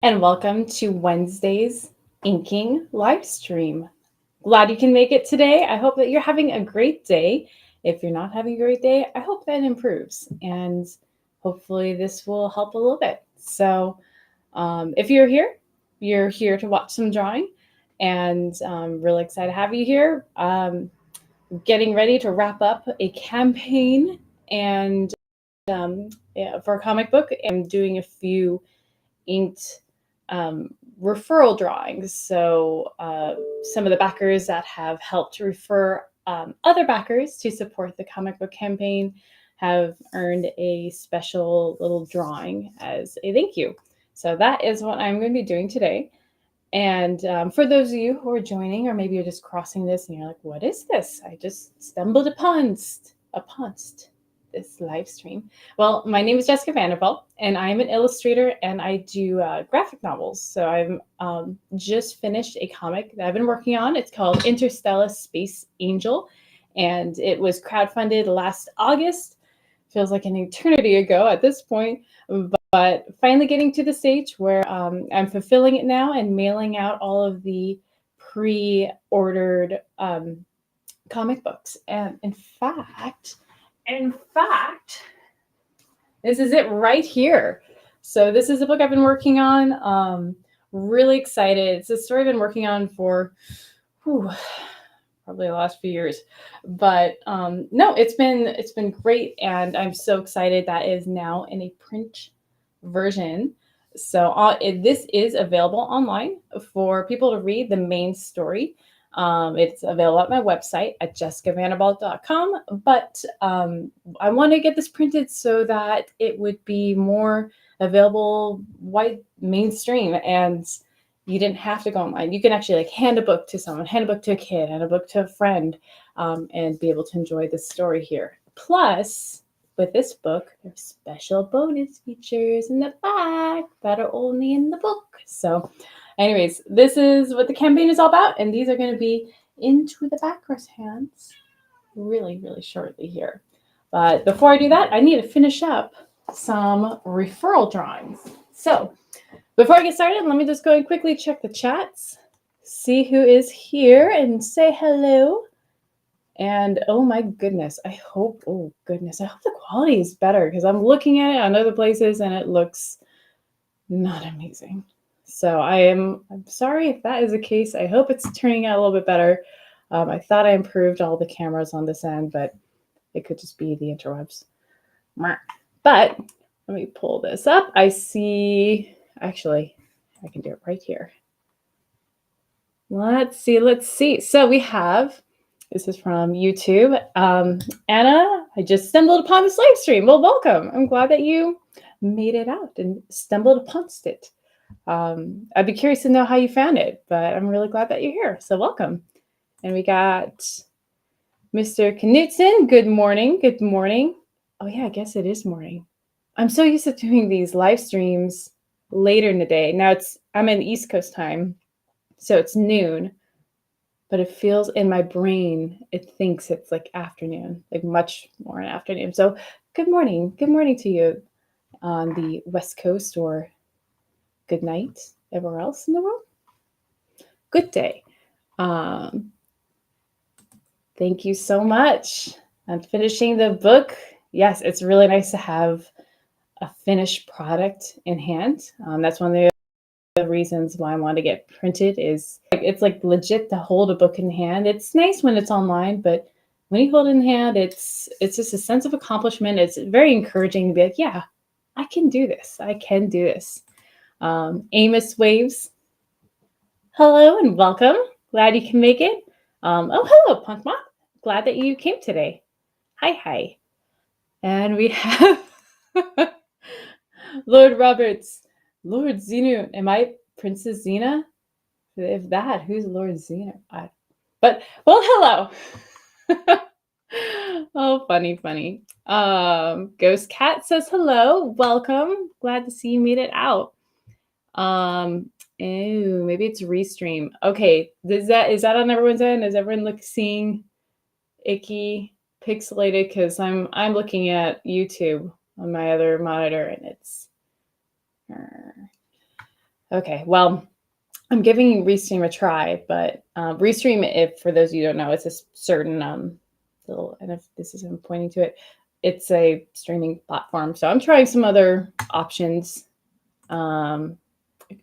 and welcome to Wednesday's inking live stream. Glad you can make it today. I hope that you're having a great day. If you're not having a great day, I hope that improves, and hopefully this will help a little bit. If you're here to watch some drawing, and really excited to have you here. Getting ready to wrap up a campaign and for a comic book, and doing a few inked referral drawings. So some of the backers that have helped refer other backers to support the comic book campaign have earned a special little drawing as a thank you. So that is what I'm going to be doing today. And for those of you who are joining, or maybe you're just crossing this and you're like, what is this? I just stumbled upon this live stream. Well, my name is Jessica Vanderbilt, and I'm an illustrator, and I do graphic novels. So I've just finished a comic that I've been working on. It's called InterStella Space Angel, and it was crowdfunded last August. Feels like an eternity ago at this point, but finally getting to the stage where I'm fulfilling it now and mailing out all of the pre-ordered comic books. And in fact, this is it right here. So this is a book I've been working on. Really excited. It's a story I've been working on for probably the last few years, but no, it's been great, and I'm so excited that it is now in a print version. So this is available online for people to read the main story. It's available at my website at jessicavanderbilt.com, but I want to get this printed so that it would be more available wide mainstream, and you didn't have to go online. You can actually hand a book to someone, hand a book to a kid, hand a book to a friend, and be able to enjoy this story here. Plus, with this book, there's special bonus features in the back that are only in the book. So anyways, this is what the campaign is all about, and these are going to be into the backer's hands really, really shortly here. But before I do that, I need to finish up some referral drawings. So before I get started, let me just go and quickly check the chats, see who is here, and say hello. And oh my goodness, I hope the quality is better, because I'm looking at it on other places and it looks not amazing. So I'm sorry if that is the case. I hope it's turning out a little bit better. I thought I improved all the cameras on this end, but it could just be the interwebs. But let me pull this up. I see, actually, I can do it right here. Let's see. So we have, this is from YouTube. Anna, I just stumbled upon this live stream. Well, welcome. I'm glad that you made it out and stumbled upon it. I'd be curious to know how you found it, but I'm really glad that you're here. So welcome. And we got Mr. Knutson. Good morning. Good morning. Oh yeah, I guess it is morning. I'm so used to doing these live streams later in the day. Now I'm in East Coast time, so it's noon, but it feels in my brain, it thinks it's like afternoon, like much more in afternoon. So good morning. Good morning to you on the West Coast, or good night everywhere else in the world. Good day. Thank you so much. I'm finishing the book. Yes, it's really nice to have a finished product in hand. That's one of the reasons why I want to get printed, is it's like legit to hold a book in hand. It's nice when it's online, but when you hold it in hand, it's just a sense of accomplishment. It's very encouraging to be like, yeah, I can do this. I can do this. Amos Waves, hello and welcome. Glad you can make it. Oh, hello, Punk Moth. Glad that you came today. Hi. And we have Lord Roberts, Lord Xenu. Am I Princess Xena? If that, who's Lord Xenu? But, well, hello. Oh, funny. Ghost Cat says hello. Welcome. Glad to see you made it out. Maybe it's Restream. Okay, is that on everyone's end? Is everyone seeing icky pixelated? Because I'm looking at YouTube on my other monitor, and it's Okay, well, I'm giving Restream a try, but Restream, if for those of you who don't know, it's a certain little, and if this isn't pointing to it, it's a streaming platform. So I'm trying some other options. I'm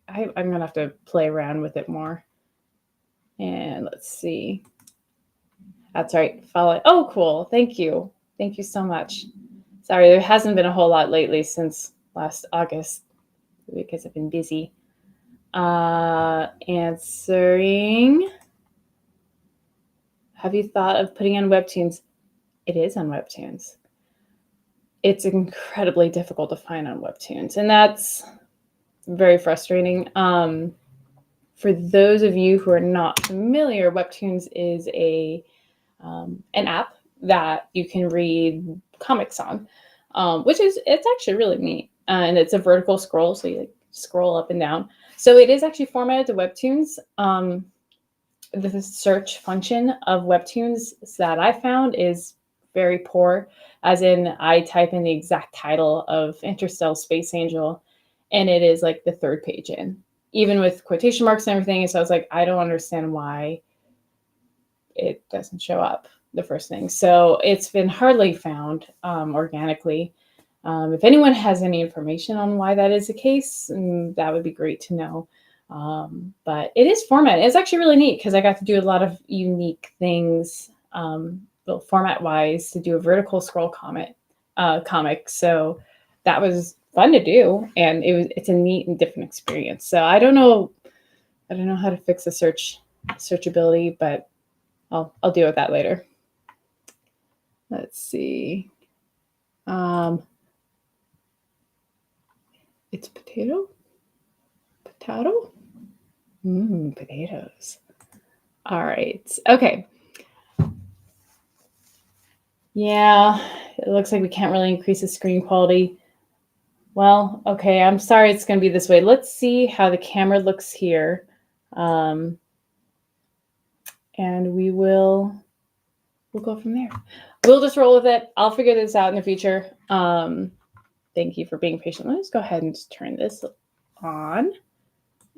gonna have to play around with it more. And let's see. That's right. Follow. Oh, cool. Thank you. Thank you so much. Sorry, there hasn't been a whole lot lately since last August because I've been busy. Answering. Have you thought of putting on Webtoons? It is on Webtoons. It's incredibly difficult to find on Webtoons, and that's very frustrating. For those of you who are not familiar, Webtoons is an app that you can read comics on, it's actually really neat. And it's a vertical scroll, so you scroll up and down. So it is actually formatted to Webtoons. The search function of Webtoons that I found is very poor, as in I type in the exact title of Interstellar Space Angel, and it is like the third page in, even with quotation marks and everything. And so I was like, I don't understand why it doesn't show up the first thing. So it's been hardly found organically. If anyone has any information on why that is the case, that would be great to know. But it is formatted. It's actually really neat because I got to do a lot of unique things format wise to do a vertical scroll comic. So that was fun to do, and it's a neat and different experience. So I don't know how to fix the searchability, but I'll deal with that later. Let's see. It's potato. Potatoes. All right. Okay. Yeah, it looks like we can't really increase the screen quality. Well, okay, I'm sorry it's going to be this way. Let's see how the camera looks here. And we'll go from there. We'll just roll with it. I'll figure this out in the future. Thank you for being patient. Let's go ahead and just turn this on.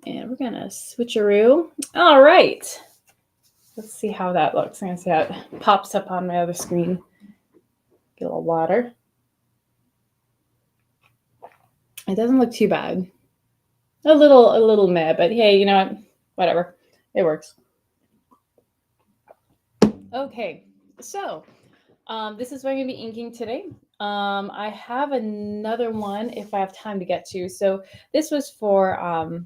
And we're going to switcheroo. All right. Let's see how that looks. I'm going to see how it pops up on my other screen. Get a little water. It doesn't look too bad. A little meh, but hey, you know what? Whatever. It works. Okay, so this is what I'm going to be inking today. I have another one if I have time to get to. So this was for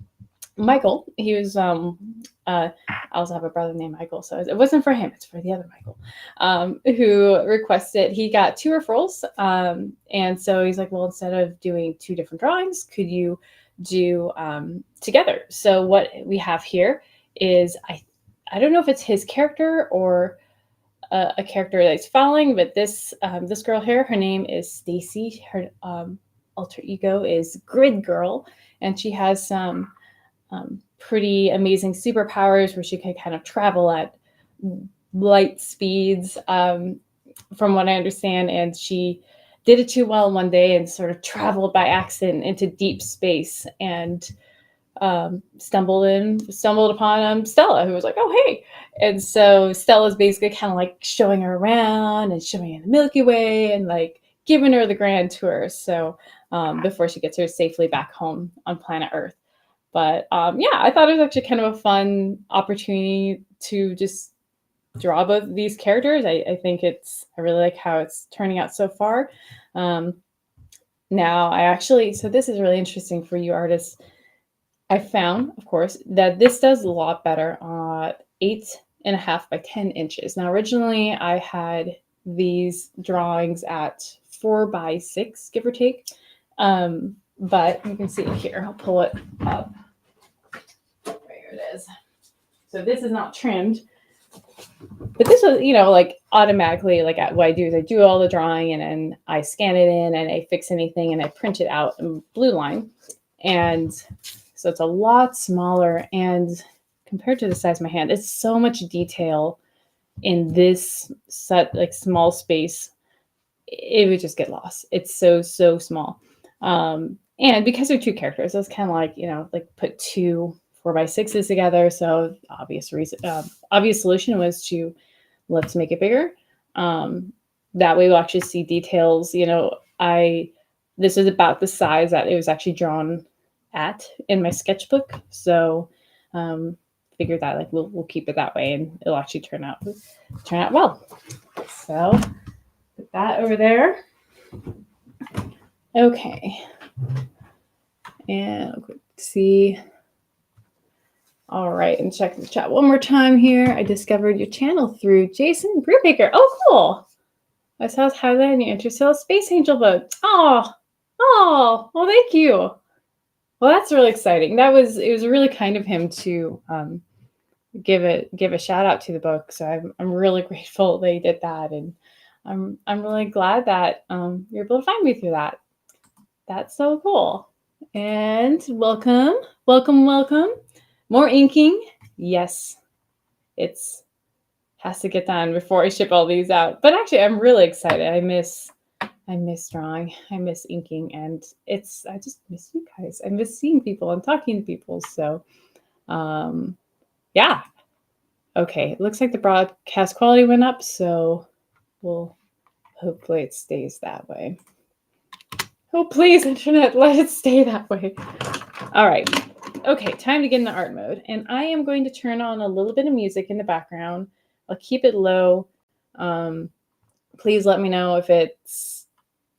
Michael. He was I also have a brother named Michael, so it wasn't for him, it's for the other Michael, who requested. He got 2 referrals, and so he's like, well, instead of doing 2 different drawings, could you do together? So what we have here is I don't know if it's his character or a character that he's following, but this girl here, her name is Stacy. Her alter ego is Grid Girl, and she has some pretty amazing superpowers where she can kind of travel at light speeds, from what I understand. And she did it too well one day and sort of traveled by accident into deep space and stumbled upon Stella, who was like, oh, hey. And so Stella's basically kind of like showing her around and showing her the Milky Way and like giving her the grand tour. So before she gets her safely back home on planet Earth. But yeah, I thought it was actually kind of a fun opportunity to just draw both these characters. I think I really like how it's turning out so far. Now so this is really interesting for you artists. I found, of course, that this does a lot better on 8.5 by 10 inches. Now, originally I had these drawings at 4 by 6, give or take. But you can see it here. I'll pull it up. Right here it is. So this is not trimmed. But this was, like automatically, like what I do is I do all the drawing and then I scan it in and I fix anything and I print it out in blue line. And so it's a lot smaller, and compared to the size of my hand, it's so much detail in this small space. It would just get lost. It's so small. And because they're two characters, it's kind of like, like put two 4x6s together. So obvious solution was to let's make it bigger. That way we'll actually see details. This is about the size that it was actually drawn at in my sketchbook. So figured that like we'll keep it that way and it'll actually turn out well. So put that over there. Okay. And see. All right, and check the chat one more time here. I discovered your channel through Jason Brubaker. Oh, cool. I saw his highlight in your InterStella Space Angel vote. Oh, well, thank you. Well, that's really exciting. It was really kind of him to give a shout out to the book. So I'm really grateful they did that, and I'm really glad that you're able to find me through that. That's so cool. And welcome. More inking. Yes, it's has to get done before I ship all these out. But actually, I'm really excited. I miss drawing. I miss inking, and I just miss you guys. I miss seeing people and talking to people. So, yeah. Okay, it looks like the broadcast quality went up, so hopefully it stays that way. Oh, please, internet, let it stay that way. All right. Okay, time to get into art mode. And I am going to turn on a little bit of music in the background. I'll keep it low. Please let me know if it's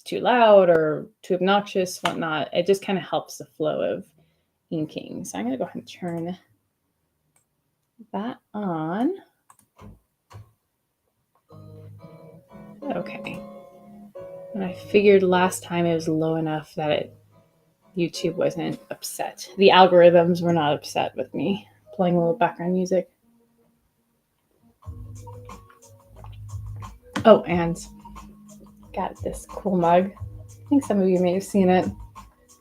too loud or too obnoxious, whatnot. It just kind of helps the flow of inking. So I'm going to go ahead and turn that on. Okay. And I figured last time it was low enough that YouTube wasn't upset. The algorithms were not upset with me playing a little background music. Oh, and got this cool mug. I think some of you may have seen it.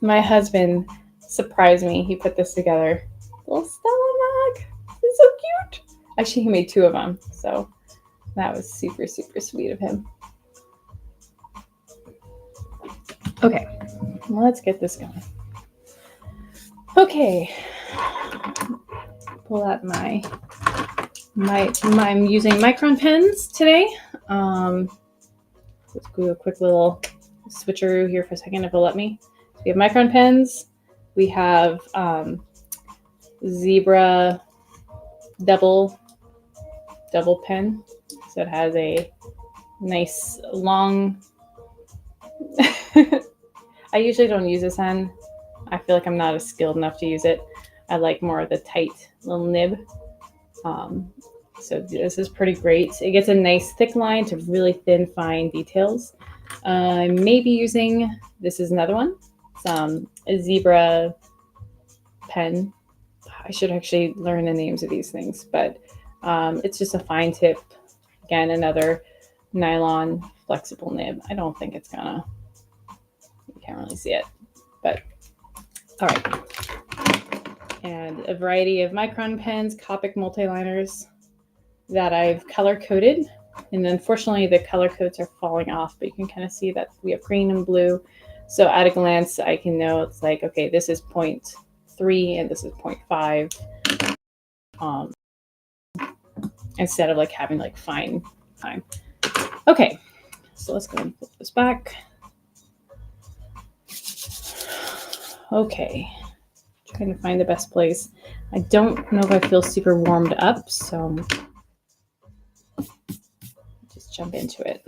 My husband surprised me. He put this together. Little Stella mug. It's so cute. Actually, he made two of them. So that was super, super sweet of him. Okay, let's get this going. Okay, pull out my I'm using micron pens today. Let's do a quick little switcheroo here for a second if it'll let me. So we have micron pens. We have Zebra double pen. So it has a nice long. I usually don't use this end. I feel like I'm not as skilled enough to use it. I like more of the tight little nib. So this is pretty great. It gets a nice thick line to really thin, fine details. I may be using, this is another one. It's a Zebra pen. I should actually learn the names of these things, but it's just a fine tip. Again, another nylon flexible nib. I don't think it's gonna, you can't really see it, but all right. And a variety of micron pens, Copic multiliners that I've color coded. And unfortunately, the color codes are falling off, but you can kind of see that we have green and blue. So at a glance, I can know it's like, okay, this is 0.3 and this is 0.5. Instead of like having like fine. Okay, so let's go and flip this back. Okay, trying to find the best place. I don't know if I feel super warmed up, so just jump into it.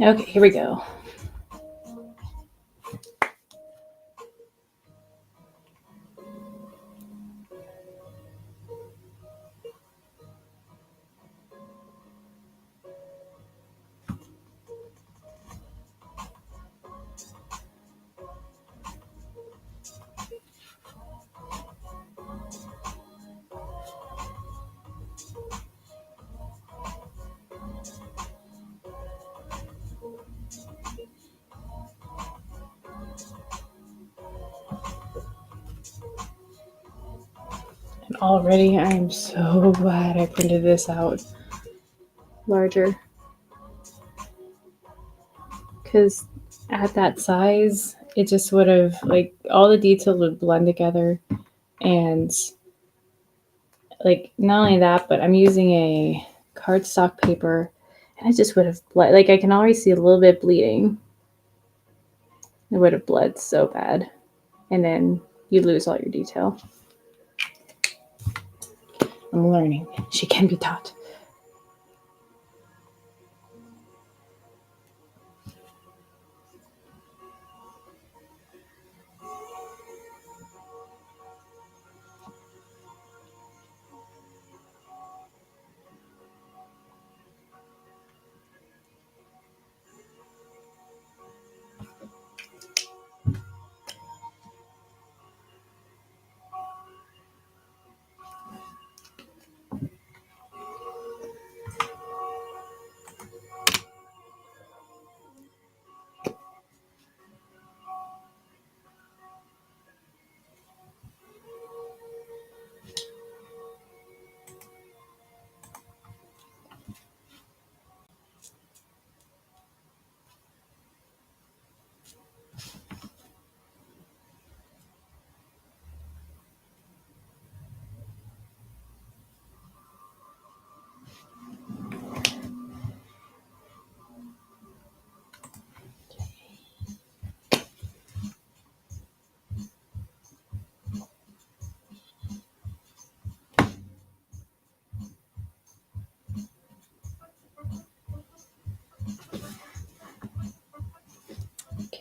Okay, here we go. already. I am so glad I printed this out larger. Because at that size, it just would have, like, all the details would blend together. And, like, not only that, but I'm using a cardstock paper, and it just would have bled. Like, I can already see a little bit bleeding. It would have bled so bad. And then you lose all your detail. I'm learning. She can be taught.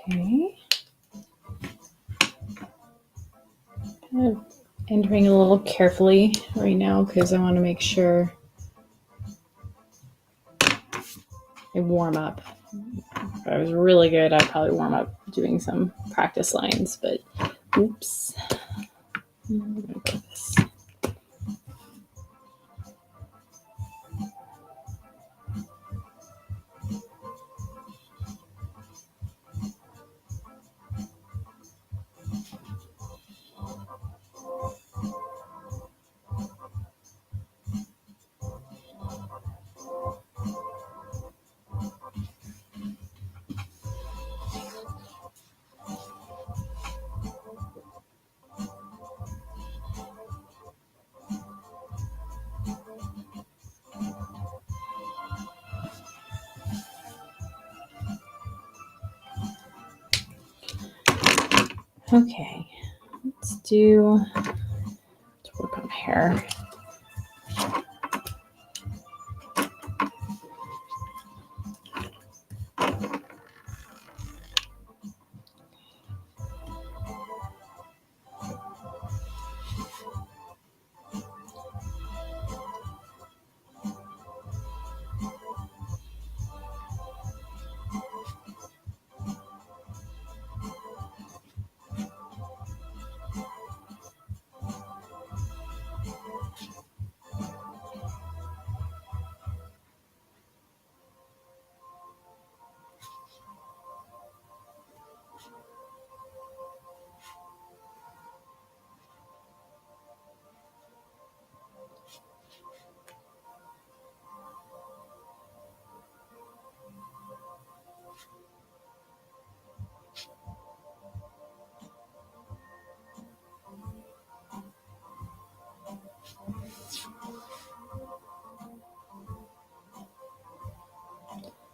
Okay. I'm entering a little carefully right now because I want to make sure I warm up. If I was really good, I'd probably warm up doing some practice lines, but oops. I'm gonna go this. Okay, let's work on hair.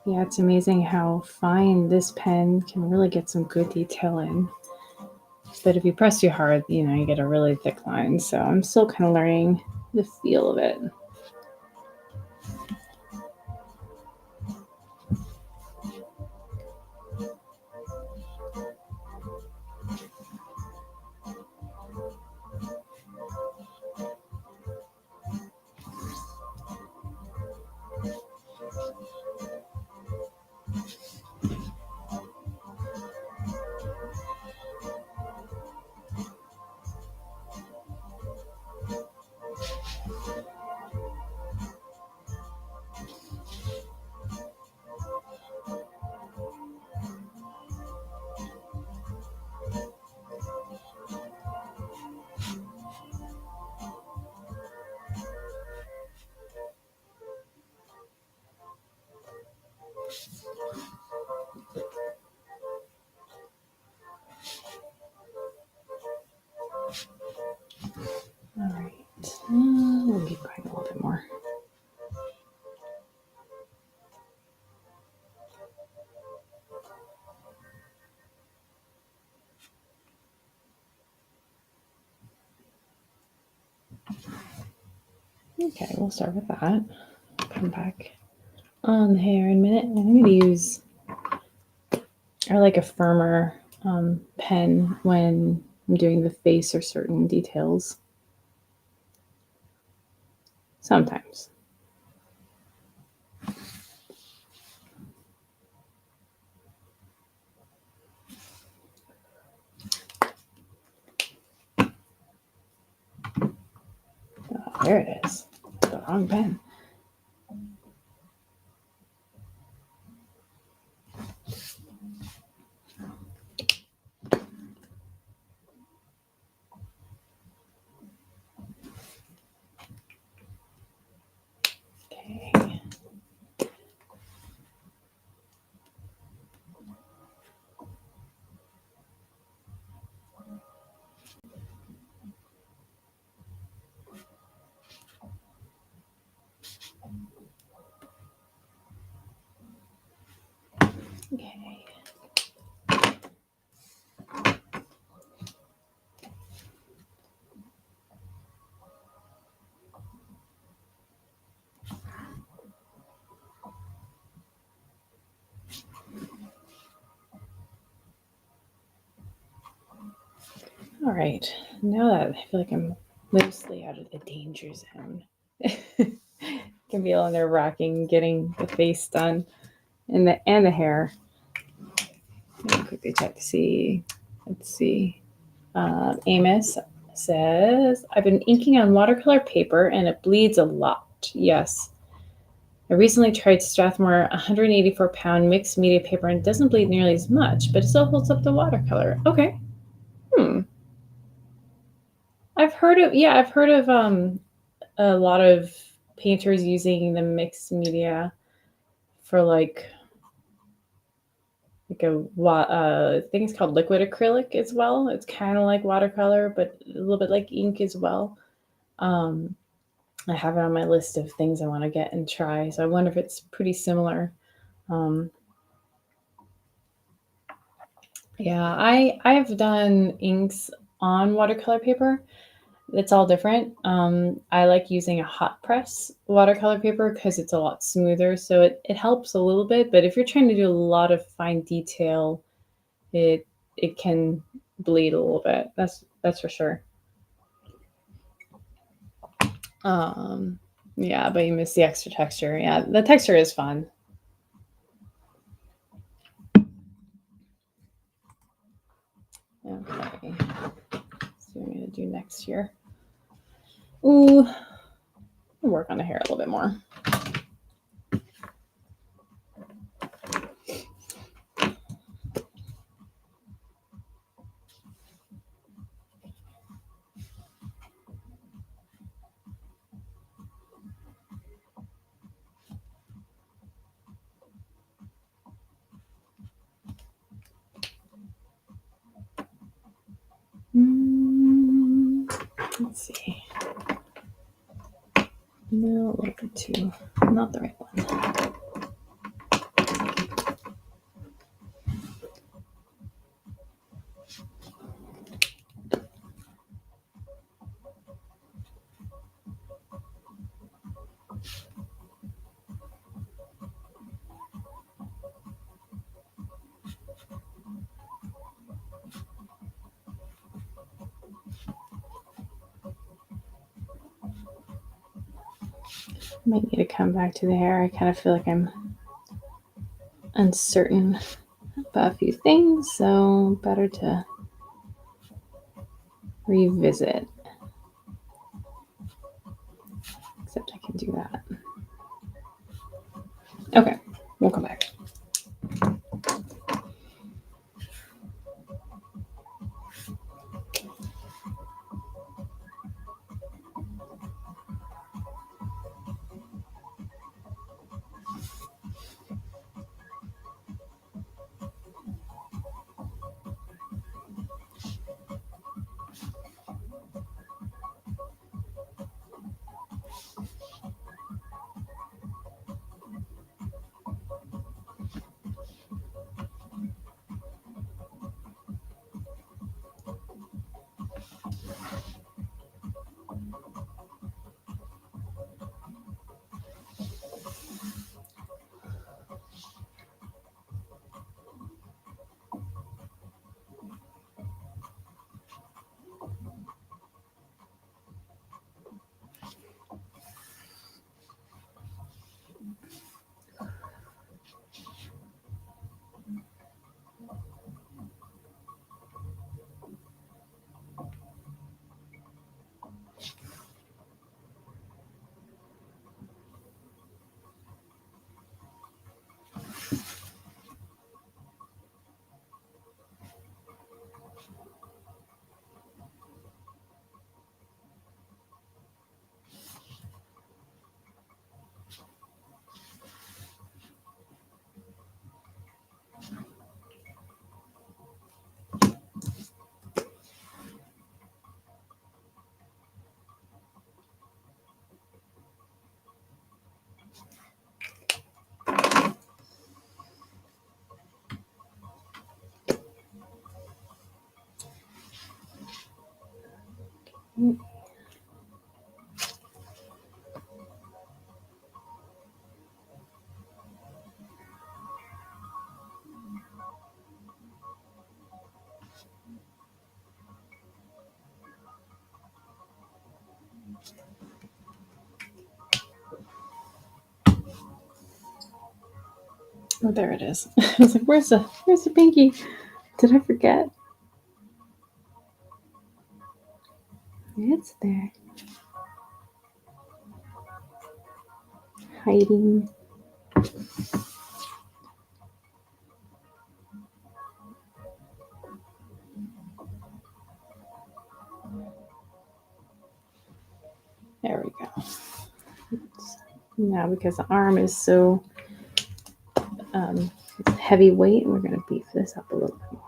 Yeah, it's amazing how fine this pen can really get some good detail in. But if you press too hard, you get a really thick line. So I'm still kind of learning the feel of it. little bit more. Okay, we'll start with that. Come back on the hair in a minute. I'm going to use, I like a firmer pen when I'm doing the face or certain details. Sometimes. Oh, there it is. The wrong pen. Okay. Okay. All right. Now that I feel like I'm mostly out of the danger zone, it can be a little nerve-wracking getting the face done and the hair. Let me quickly check to see. Let's see. Amos says, I've been inking on watercolor paper and it bleeds a lot. Yes. I recently tried Strathmore 184-pound mixed media paper and it doesn't bleed nearly as much, but it still holds up the watercolor. Okay. I've heard of a lot of painters using the mixed media for like I think it's called liquid acrylic as well. It's kind of like watercolor, but a little bit like ink as well. I have it on my list of things I want to get and try. So I wonder if it's pretty similar. Yeah, I've done inks on watercolor paper. It's all different. I like using a hot press watercolor paper because it's a lot smoother. So it helps a little bit. But if you're trying to do a lot of fine detail, it can bleed a little bit. That's for sure. Yeah, but you miss the extra texture. Yeah, the texture is fun. Okay. So I'm gonna do next here. Ooh, I'll work on the hair a little bit more. Let's see. No, a little bit too, not the right one. Might need to come back to the hair. I kind of feel like I'm uncertain about a few things, so better to revisit. Except I can do that. Okay, we'll come back. Oh, there it is. I was like, where's the pinky? Did I forget? It's there. Hiding. There we go. Now, because the arm is so heavyweight, we're going to beef this up a little bit more.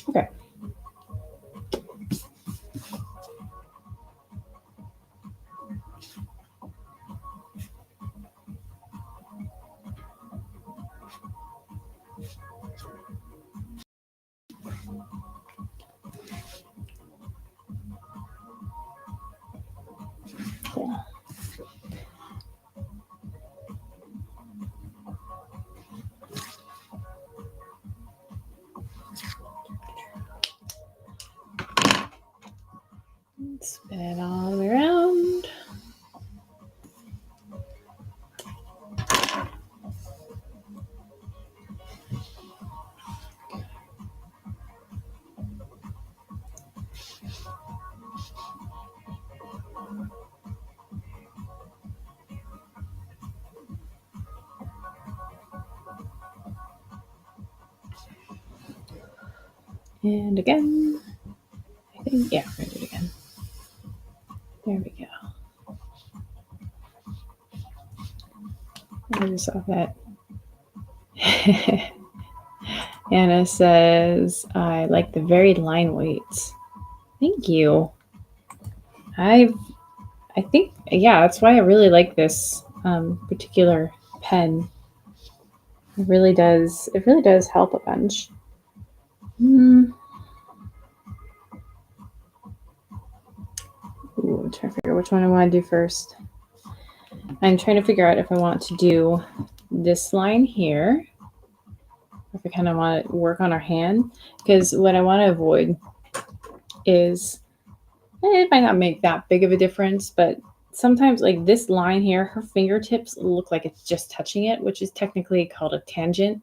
Okay. Cool. Spin it all the way around. And again. I think, yeah, we're going to do it again. There we go. I just saw that. Anna says, I like the varied line weights. Thank you. I think, yeah, that's why I really like this particular pen. It really does help a bunch. Ooh, I'm trying to figure out which one I want to do first. I'm trying to figure out if I want to do this line here, if I kind of want to work on our hand, because what I want to avoid is, it might not make that big of a difference, but sometimes like this line here, her fingertips look like it's just touching it, which is technically called a tangent.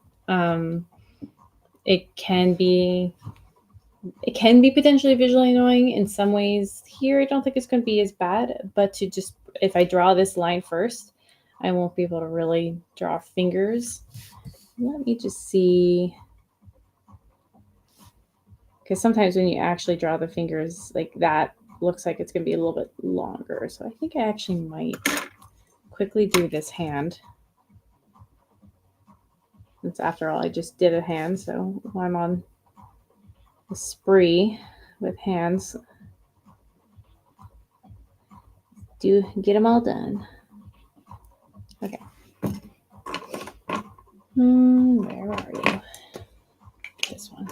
It can be potentially visually annoying in some ways. Here, I don't think it's going to be as bad, but to just, if I draw this line first, I won't be able to really draw fingers. Let me just see. Because sometimes when you actually draw the fingers like that, looks like it's going to be a little bit longer. So I think I actually might quickly do this hand. Since after all, I just did a hand, so I'm on the spree with hands. Do get them all done. Okay. Where are you? This one.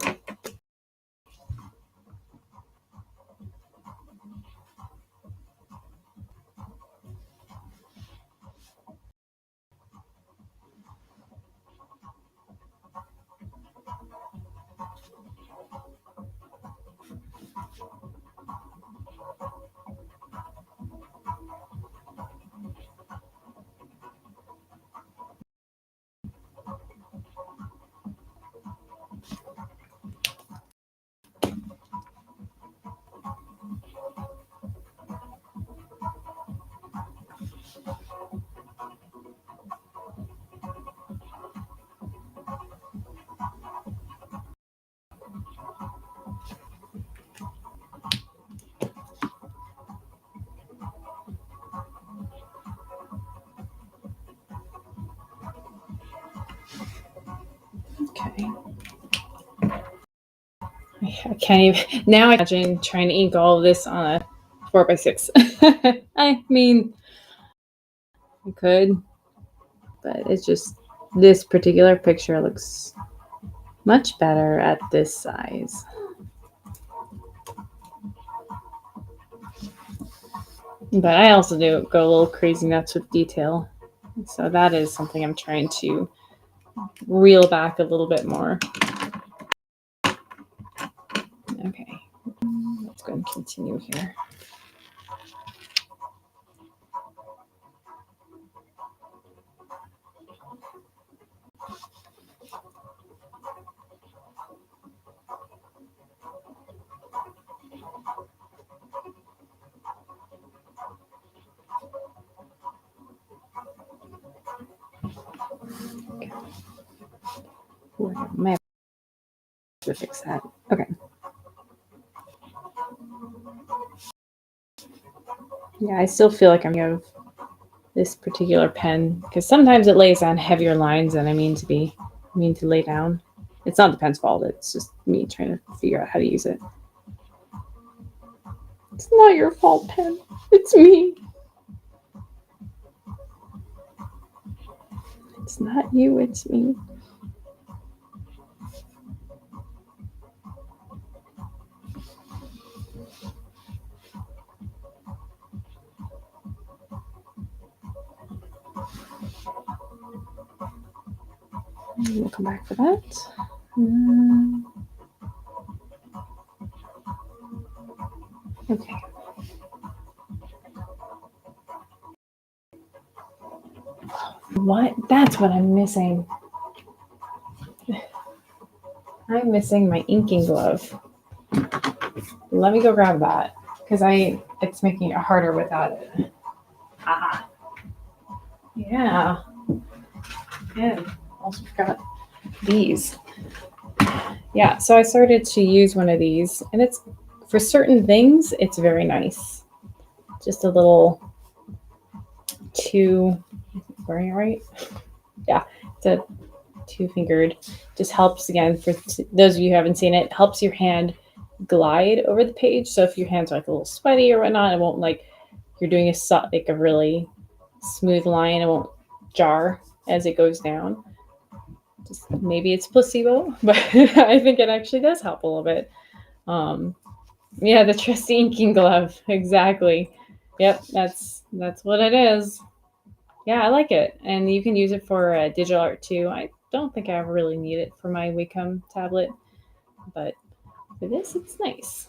Okay. I can't even, now I imagine trying to ink all of this on a 4x6. I mean, I could, but it's just, this particular picture looks much better at this size. But I also do go a little crazy nuts with detail. So that is something I'm trying to reel back a little bit more. Okay, let's go and continue here. I might have to fix that. Okay. Yeah, I still feel like I'm going to have this particular pen because sometimes it lays on heavier lines than I mean to lay down. It's not the pen's fault. It's just me trying to figure out how to use it. It's not your fault, pen. It's me. It's not you, it's me. We'll come back for that. Okay. What? That's what I'm missing. I'm missing my inking glove. Let me go grab that because it's making it harder without it. Ah. Yeah. And also forgot these. Yeah, so I started to use one of these, and it's for certain things, it's very nice. Just a little wearing it right? Yeah, it's a 2-fingered. Just helps, again, for those of you who haven't seen it, helps your hand glide over the page. So if your hands are like a little sweaty or whatnot, it won't, like, you're doing a really smooth line, it won't jar as it goes down. Just maybe it's placebo, but I think it actually does help a little bit. Yeah, the trusty inking glove, exactly. Yep, that's what it is. Yeah, I like it, and you can use it for digital art too. I don't think I ever really need it for my Wacom tablet, but for this, it's nice.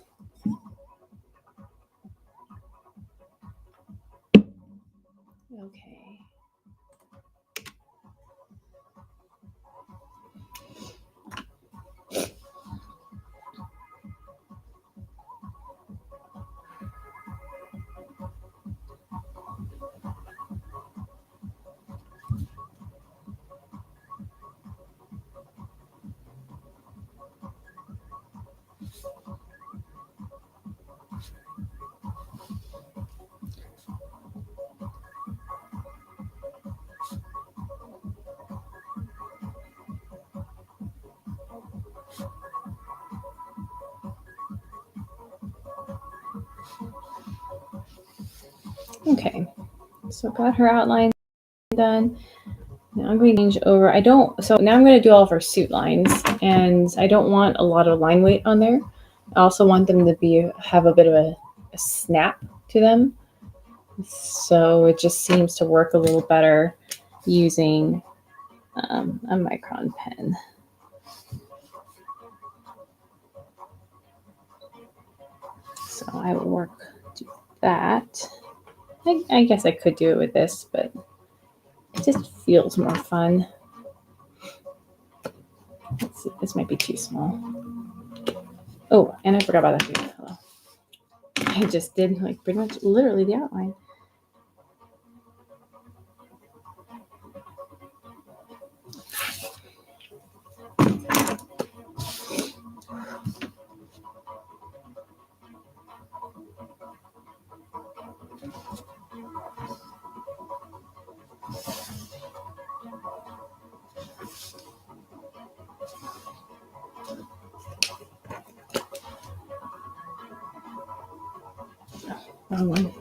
Okay. Okay, so got her outline done. Now I'm going to change over. So now I'm going to do all of our suit lines, and I don't want a lot of line weight on there. I also want them to have a bit of a snap to them. So it just seems to work a little better using a micron pen. So I will do that. I guess I could do it with this, but it just feels more fun. Let's see, this might be too small. Oh, and I forgot about that too. Hello. I just did like pretty much literally the outline. Wrong one.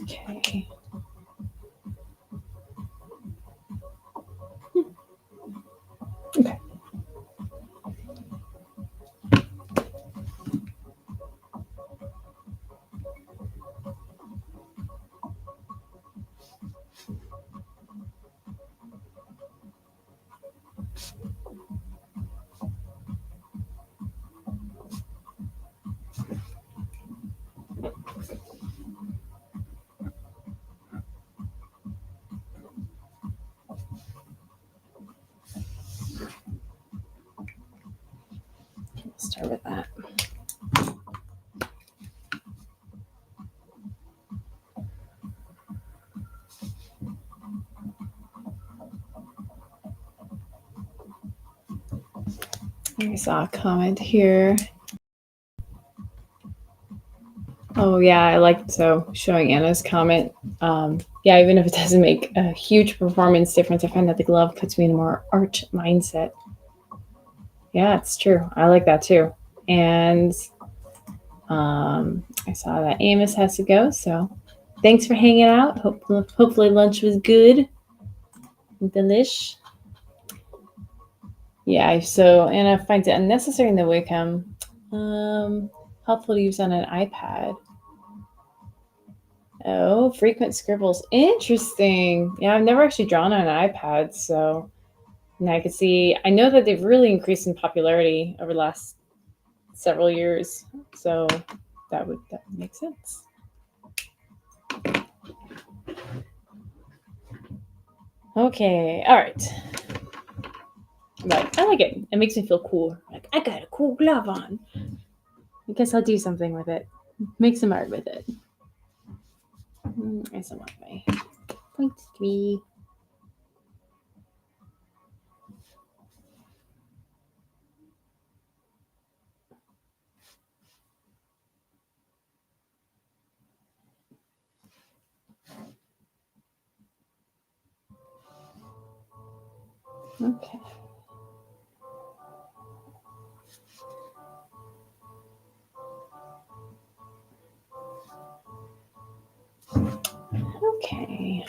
Okay. Okay. Let's start with that. I saw a comment here. Oh yeah, I like showing Anna's comment. Yeah, even if it doesn't make a huge performance difference, I find that the glove puts me in a more art mindset. Yeah, it's true. I like that too. And I saw that Amos has to go, so thanks for hanging out. Hopefully lunch was good, delish. Yeah, so Anna finds it unnecessary in the Wickham. Helpful to use on an iPad. Oh, frequent scribbles. Interesting. Yeah, I've never actually drawn on an iPad, so and I could see. I know that they've really increased in popularity over the last several years, so that would make sense. Okay, all right. But I like it. It makes me feel cool. Like I got a cool glove on. I guess I'll do something with it. Make some art with it. I still want my 0.3. Okay. Okay.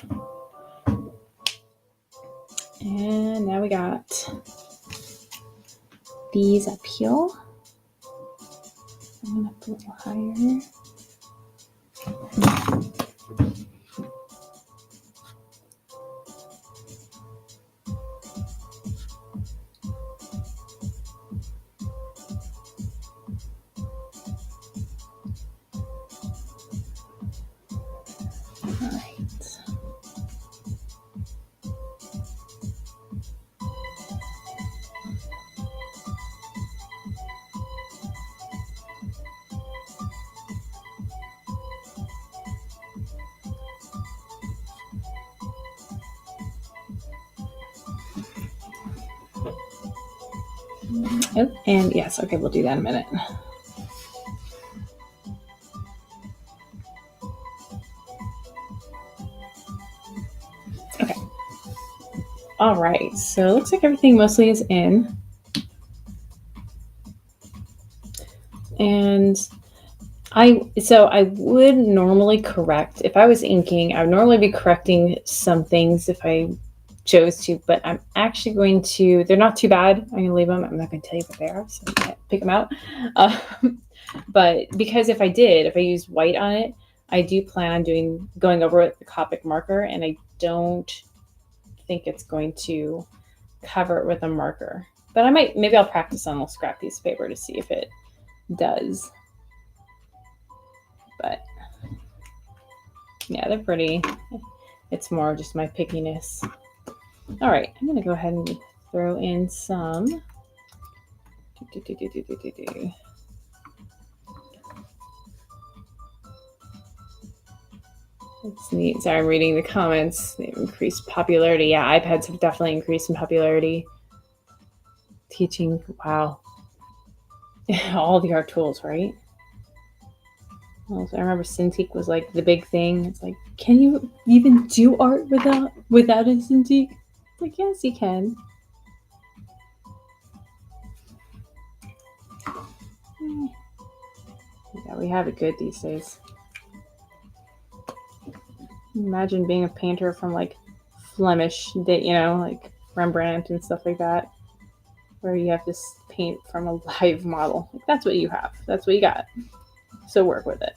And now we got these up here. I'm gonna put a little higher. All right. Oh, and yes, okay, we'll do that in a minute. Okay. All right, so it looks like everything mostly is in. And I would normally correct, if I was inking, I would normally be correcting some things if I chose to, but I'm actually going to, they're not too bad. I'm going to leave them. I'm not going to tell you what they are, so you can't pick them out. But because if I used white on it, I do plan on going over with the Copic marker, and I don't think it's going to cover it with a marker. But maybe I'll practice on a little scrap piece of paper to see if it does. But yeah, they're pretty. It's more just my pickiness. All right, I'm gonna go ahead and throw in some. That's neat. Sorry, I'm reading the comments. They've increased popularity. Yeah, iPads have definitely increased in popularity. Teaching, wow. All the art tools, right? Well, I remember Cintiq was like the big thing. It's like, can you even do art without a Cintiq? It's like, yes, you can. Yeah, we have it good these days. Imagine being a painter from like Flemish, like Rembrandt and stuff like that, where you have to paint from a live model. Like, that's what you have. That's what you got. So work with it.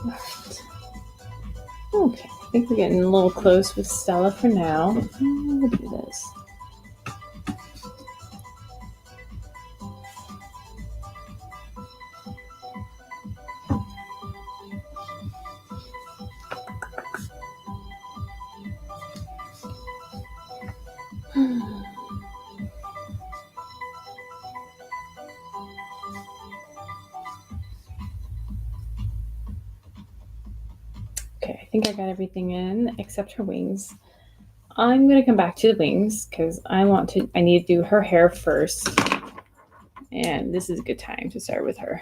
All right. Okay, I think we're getting a little close with Stella for now. We'll do this. Okay, I think I got everything in except her wings. I'm gonna come back to the wings because I need to do her hair first. And this is a good time to start with her.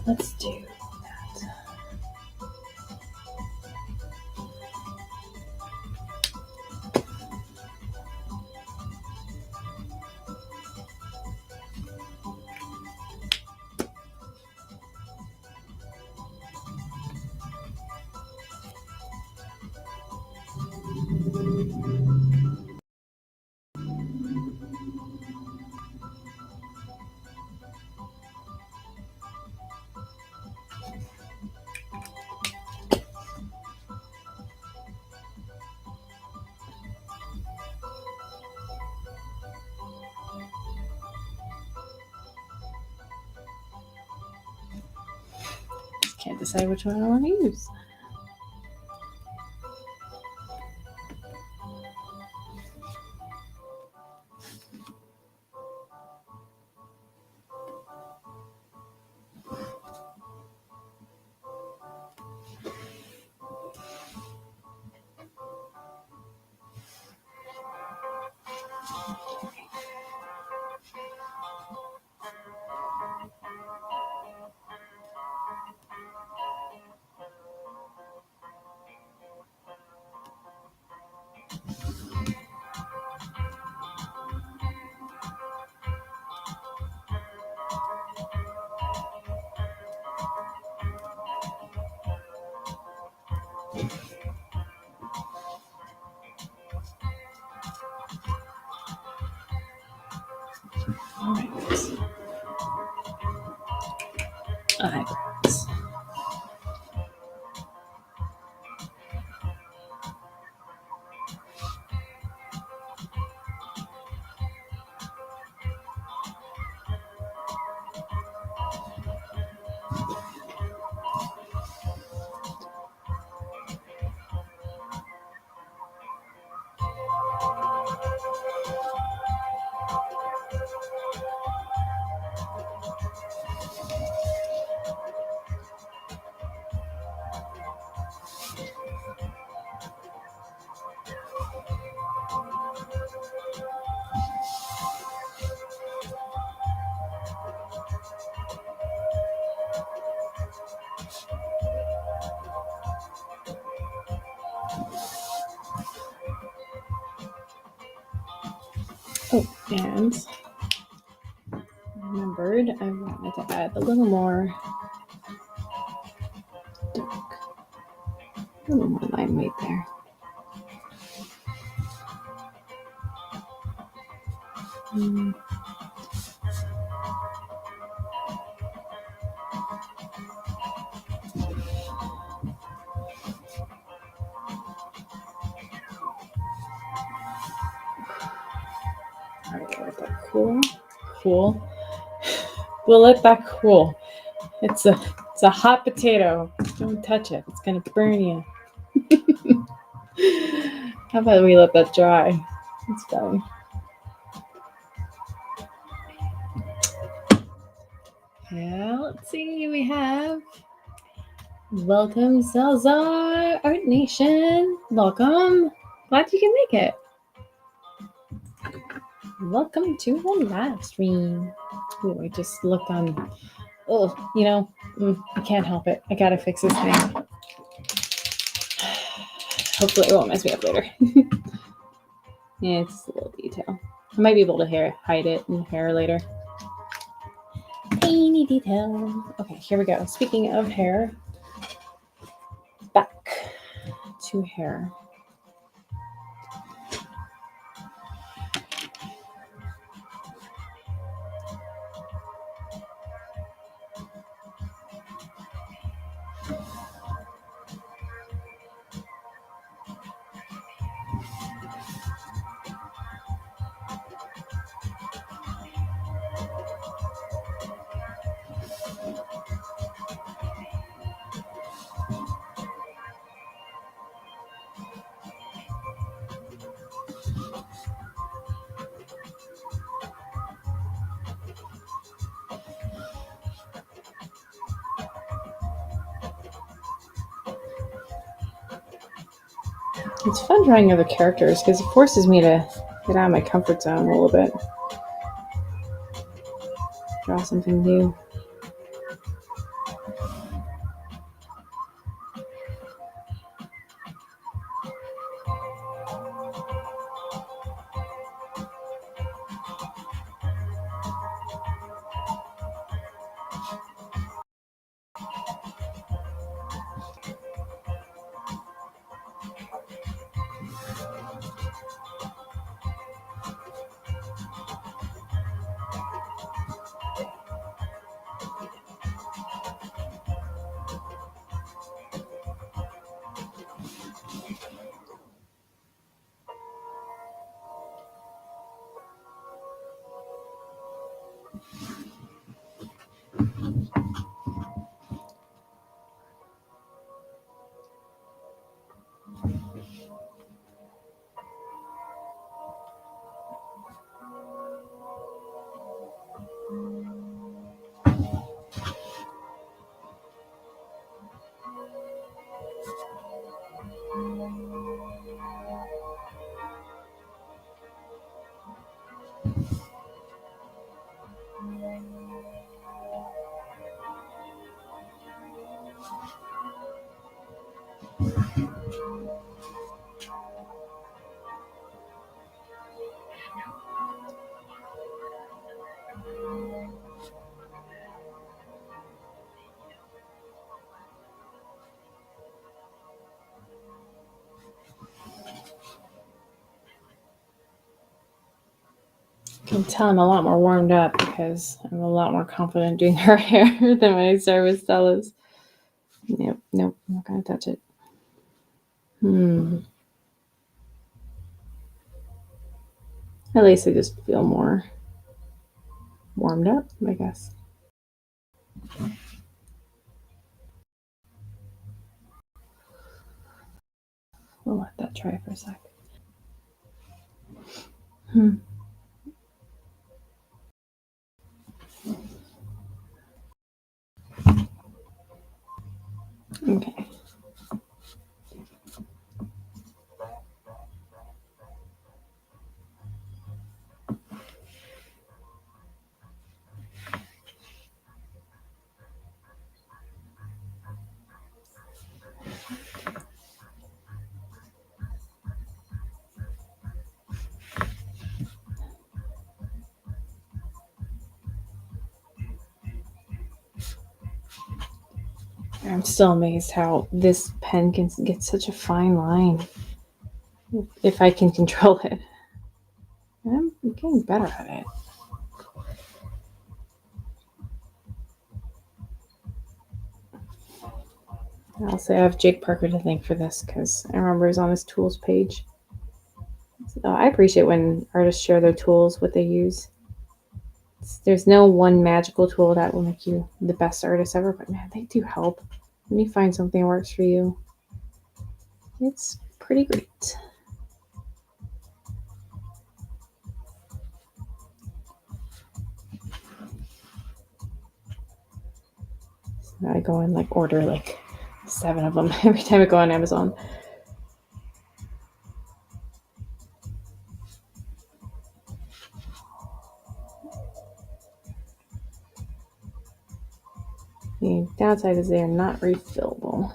Let's do that. decide which one I want to use. All right. Eyebrows. Oh, and I remembered I wanted to add a little more dark, a little more line weight there. All right, let that cool. Cool. We'll let that cool. It's a hot potato. Don't touch it. It's gonna burn you. How about we let that dry? It's fine. Yeah, let's see. We have welcome Salzar Art Nation. Welcome. Glad you can make it. Welcome to the live stream. Oh, I just looked on. Oh, I can't help it. I gotta fix this thing. Hopefully it won't mess me up later. Yeah, it's just a little detail. I might be able to hide it in hair later. Tiny detail. Okay, here we go. Speaking of hair, back to hair. It's fun drawing other characters because it forces me to get out of my comfort zone a little bit. Draw something new. I can tell I'm a lot more warmed up because I'm a lot more confident doing her hair than when I start with Stella's. Nope, I'm not gonna touch it. At least I just feel more warmed up, I guess. We'll let that dry for a sec. Okay. I'm still amazed how this pen can get such a fine line if I can control it. I'm getting better at it. I'll say I have Jake Parker to thank for this because I remember it was on his tools page. So I appreciate when artists share their tools, what they use. There's no one magical tool that will make you the best artist ever, but man, they do help. When you find something that works for you, it's pretty great. So I go and order 7 of them every time I go on Amazon. The downside is they are not refillable.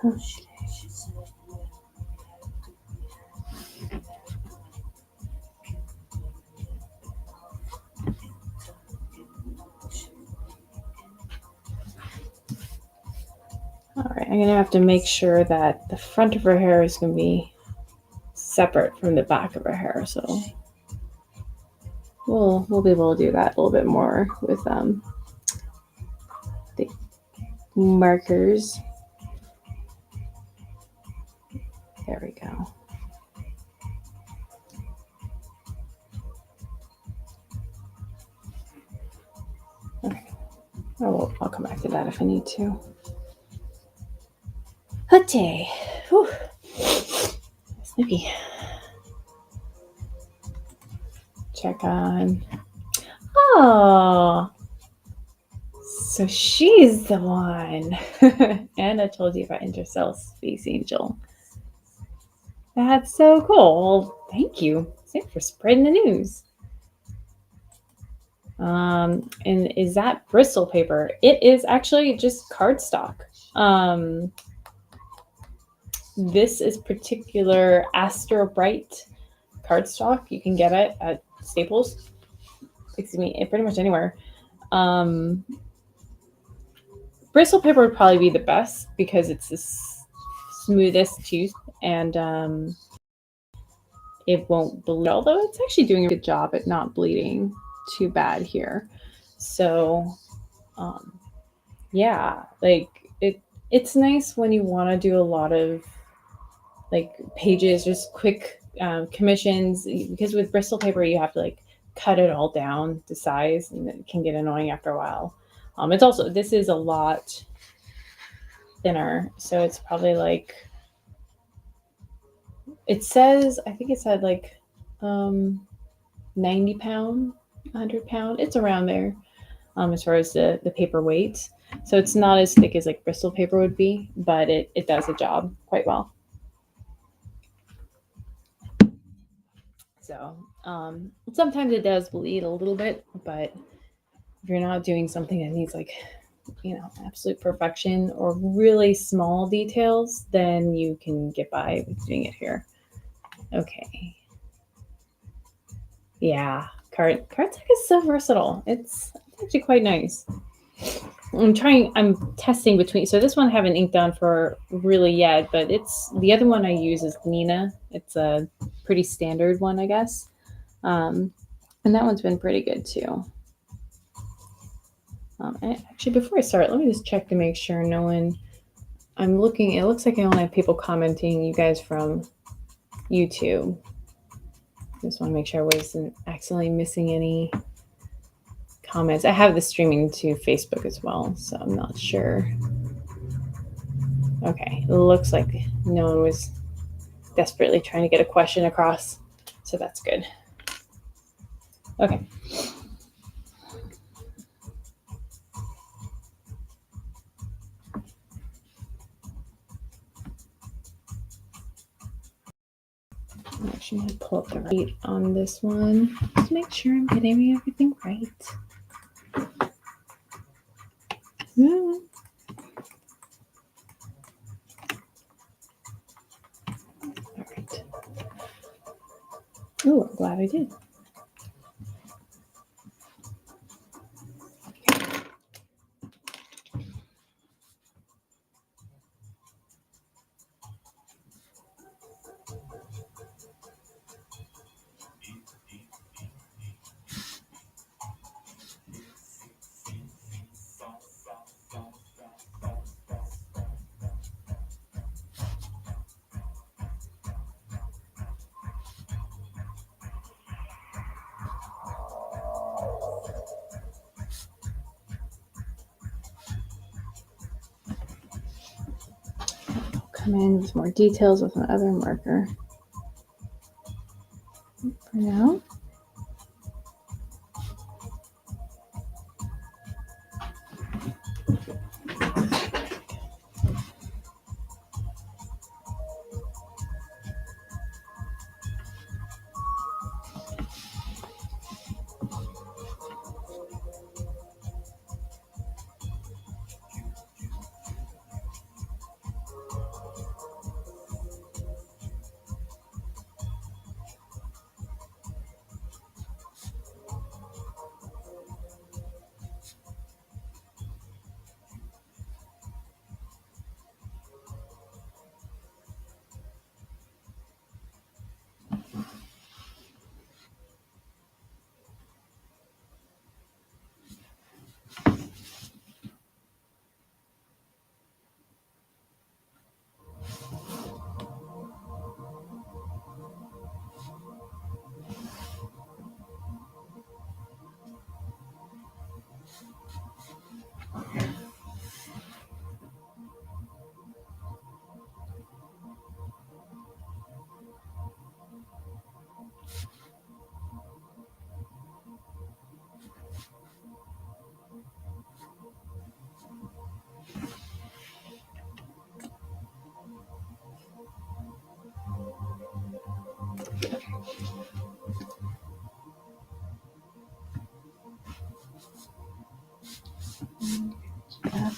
Okay. Alright, I'm gonna have to make sure that the front of her hair is gonna be separate from the back of her hair, so we'll be able to do that a little bit more with the markers. There we go. Okay. I'll come back to that if I need to. Okay. Whew. Snippy. Check on. Oh, So she's the one. And I told you about InterStella Space Angel. That's so cool. Well, thank you. Thanks for spreading the news. And is that Bristol paper? It is actually just cardstock. This is particular Astro Bright cardstock. You can get it at Staples. Excuse me, pretty much anywhere. Bristol paper would probably be the best because it's the smoothest too, and it won't bleed. Although it's actually doing a good job at not bleeding too bad here. So, yeah, like it's nice when you want to do a lot of like pages, just quick commissions, because with Bristol paper you have to like cut it all down to size, and it can get annoying after a while. It's also, this is a lot thinner, so it's probably like, it says, I think it said like 90 pound, 100 pound, it's around there, as far as the paper weight. So it's not as thick as like Bristol paper would be, but it does the job quite well. So sometimes it does bleed a little bit, but if you're not doing something that needs like, absolute perfection or really small details, then you can get by with doing it here. Okay. Yeah, cardstock is so versatile. It's actually quite nice. I'm testing between. So this one I haven't inked on for really yet, but it's, the other one I use is Nina. It's a pretty standard one, I guess. And that one's been pretty good too. Actually, before I start, let me just check to make sure no one, I'm looking, it looks like I only have people commenting, you guys from YouTube. Just want to make sure I wasn't accidentally missing any comments. I have the streaming to Facebook as well, so I'm not sure. Okay, it looks like no one was desperately trying to get a question across, so that's good. Okay. I'm actually going to pull up the rate on this one to make sure I'm getting everything right. Yeah. All right. Oh, I'm glad I did. Come in with more details with my other marker. For now.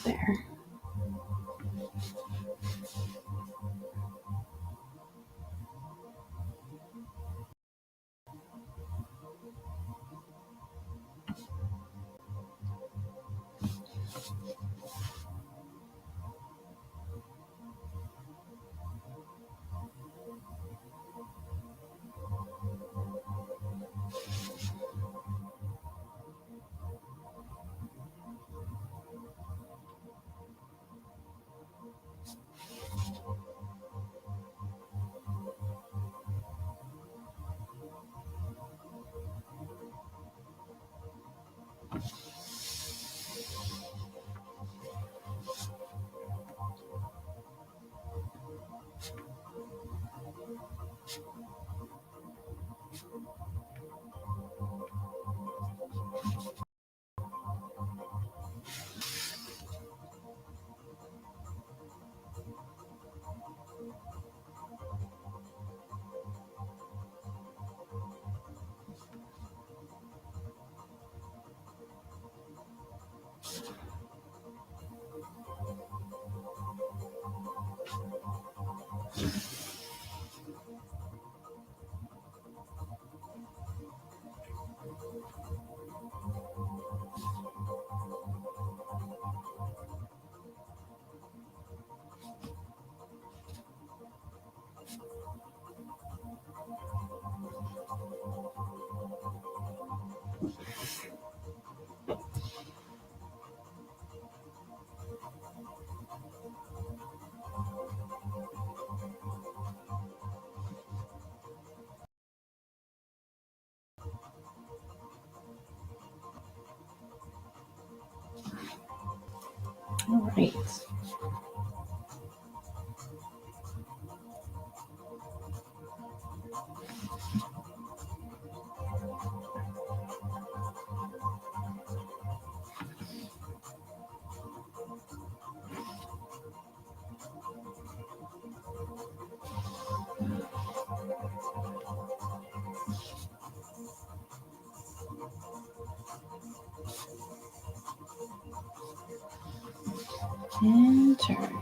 there. All right. And turn.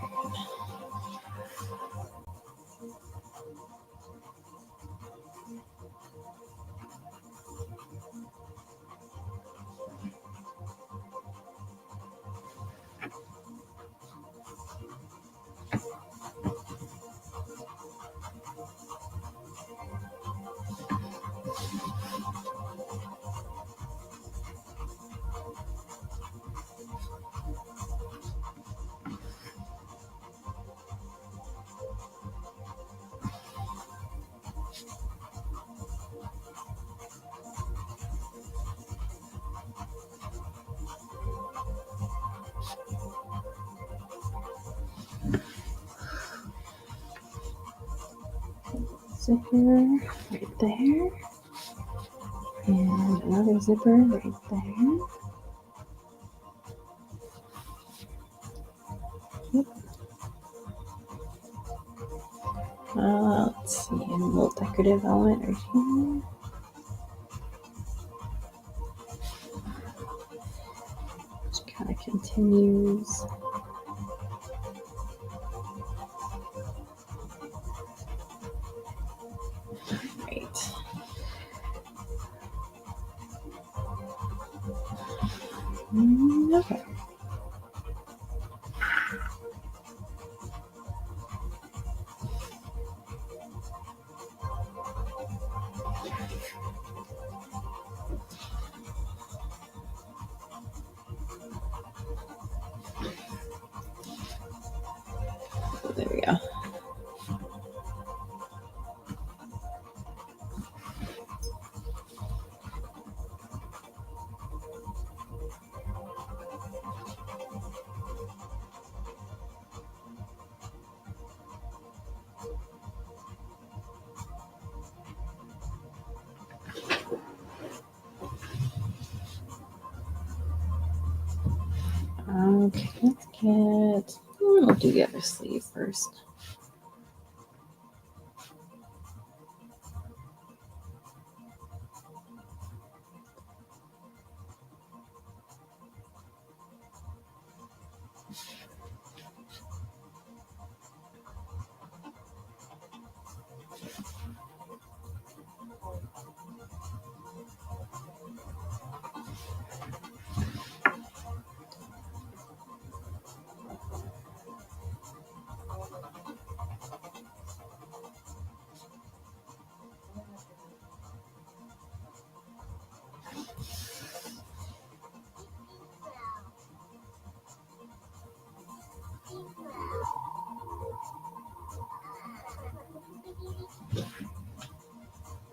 Zipper right there. And another zipper right there. Yep. Let's see, a little decorative element right here. Which kind of continues. Right. Okay. There we go. Okay, let's get. We'll do the other sleeve first.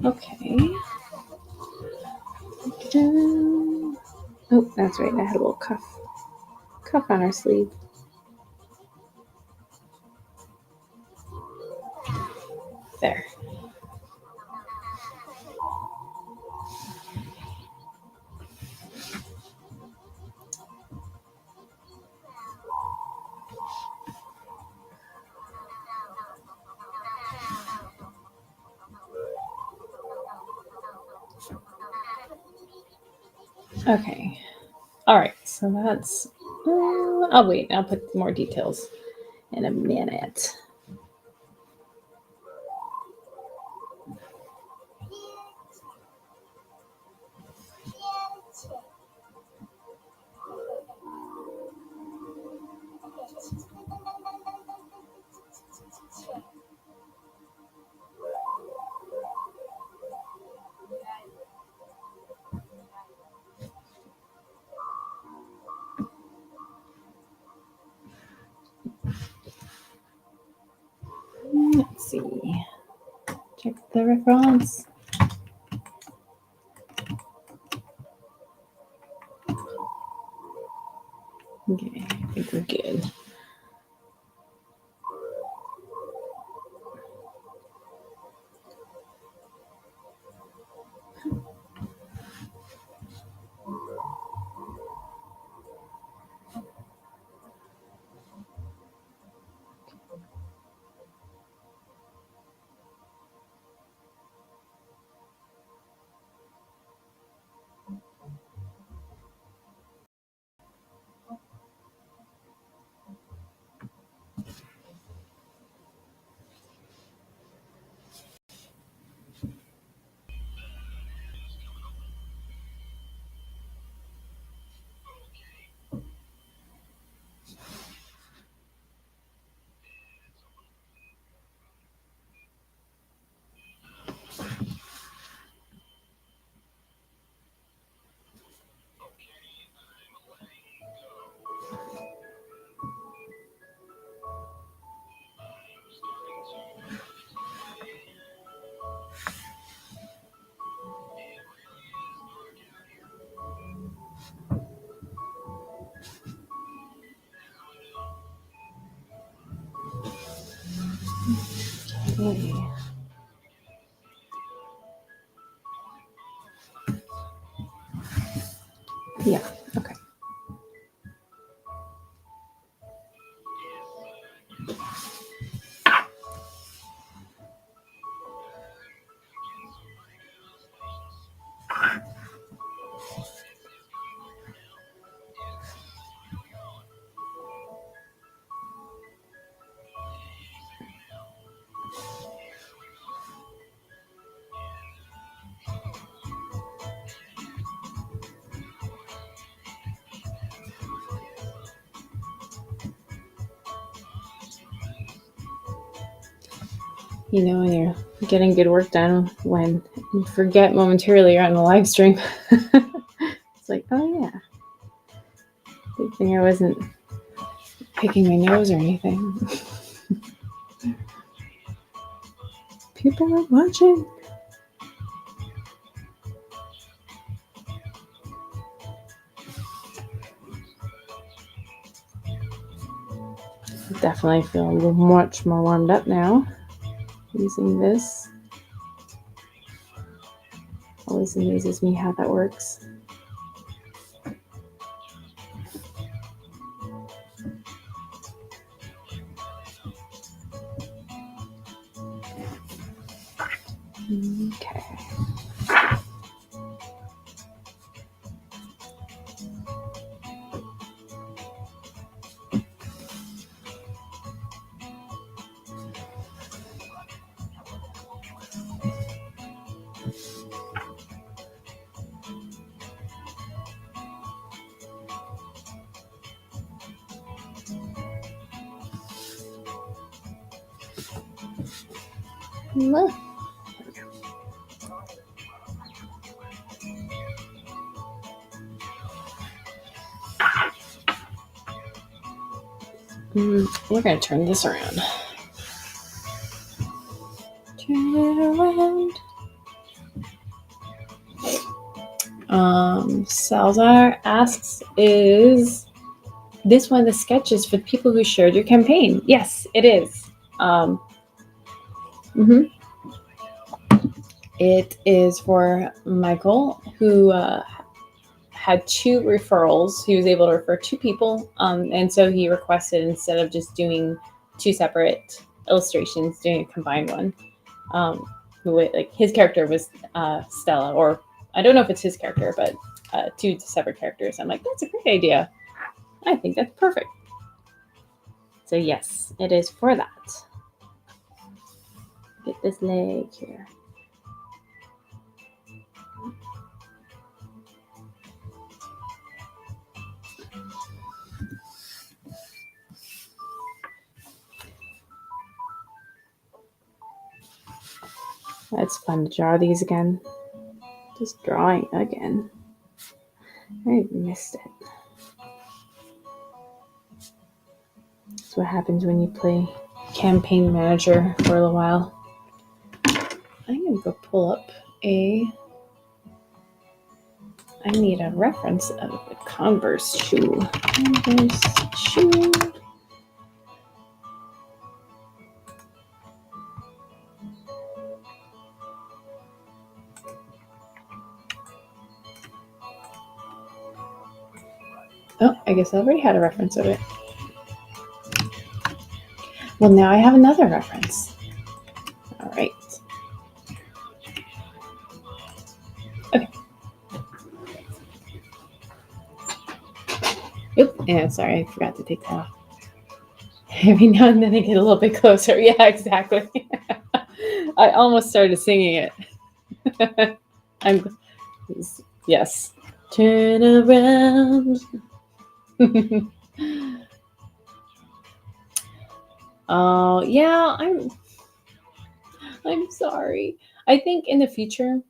Okay. Oh, that's right. I had a little cuff on our sleeve. There. Okay. All right. So that's. I'll wait. I'll put more details in a minute. Let's see. Check the referrals. Okay, I think we're good. Okay. Yeah. Okay. You know, when you're getting good work done, when you forget momentarily you're on the live stream. It's like, oh yeah. Good thing I wasn't picking my nose or anything. People are watching. Definitely feel a little much more warmed up now using this. Always amazes me how that works. Okay. We're going to turn this around. Turn it around. Salzar asks, is this one of the sketches for the people who shared your campaign? Yes, it is. Mhm. It is for Michael, who had 2 referrals. He was able to refer 2 people, and so he requested, instead of just doing 2 separate illustrations, doing a combined one. Like his character was Stella, or I don't know if it's his character, but 2 separate characters. I'm like, that's a great idea. I think that's perfect. So yes, it is for that. Get this leg here. That's fun to draw these again. Just drawing again. I missed it. That's what happens when you play campaign manager for a little while. I'm gonna go pull up I need a reference of a Converse shoe. Converse shoe. Oh, I guess I already had a reference of it. Well, now I have another reference. All right. Okay. Oop, yeah, sorry, I forgot to take that off. Every now and then I get a little bit closer. Yeah, exactly. I almost started singing it. Yes. Turn around. Oh, yeah, I'm sorry. I think in the future,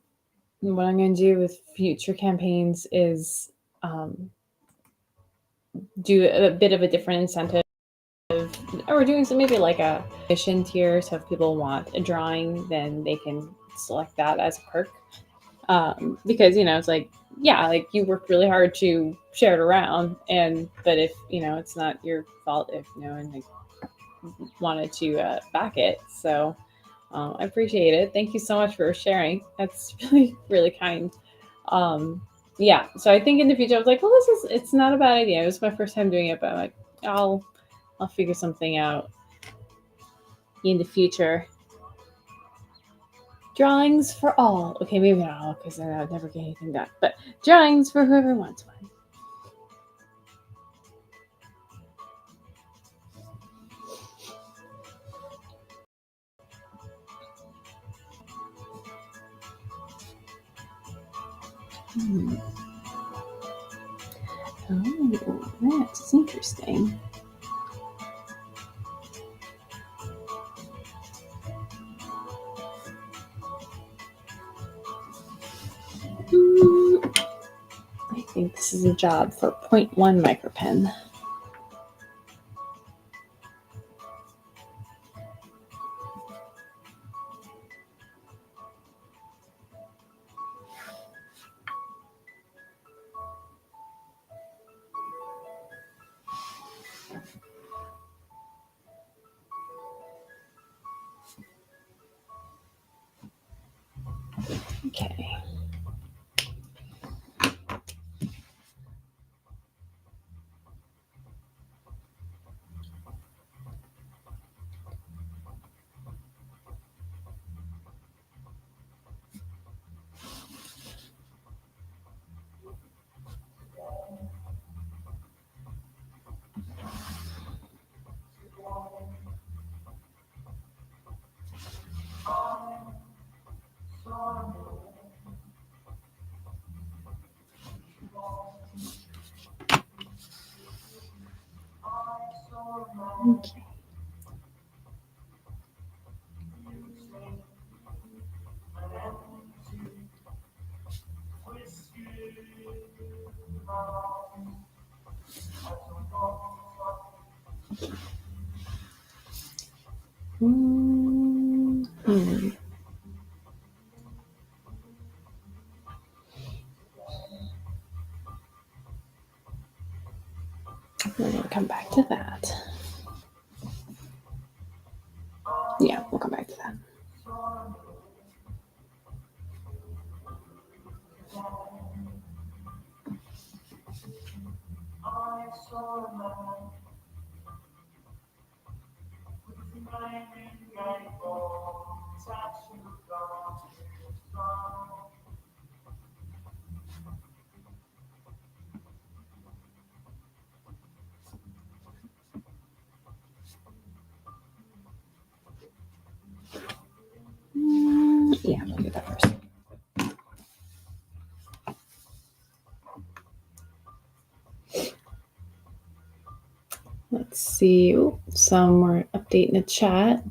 what I'm going to do with future campaigns is do a bit of a different incentive, or doing some, maybe like a mission tier. So if people want a drawing, then they can select that as a perk. Because it's like, yeah, like you worked really hard to share it around, but if it's not your fault if no one like, wanted to back it. So I appreciate it. Thank you so much for sharing. That's really, really kind. Yeah. So I think in the future, I was like, well, it's not a bad idea. It was my first time doing it, but I'm like, I'll figure something out in the future. Drawings for all. Okay, maybe not all, because then I would never get anything done. But drawings for whoever wants one. Oh, that's interesting. I think this is a job for 0.1 micropen. Okay. Okay. Yeah, we'll come back to that. Yeah, we'll do that first. Let's see. Ooh, some more update in the chat.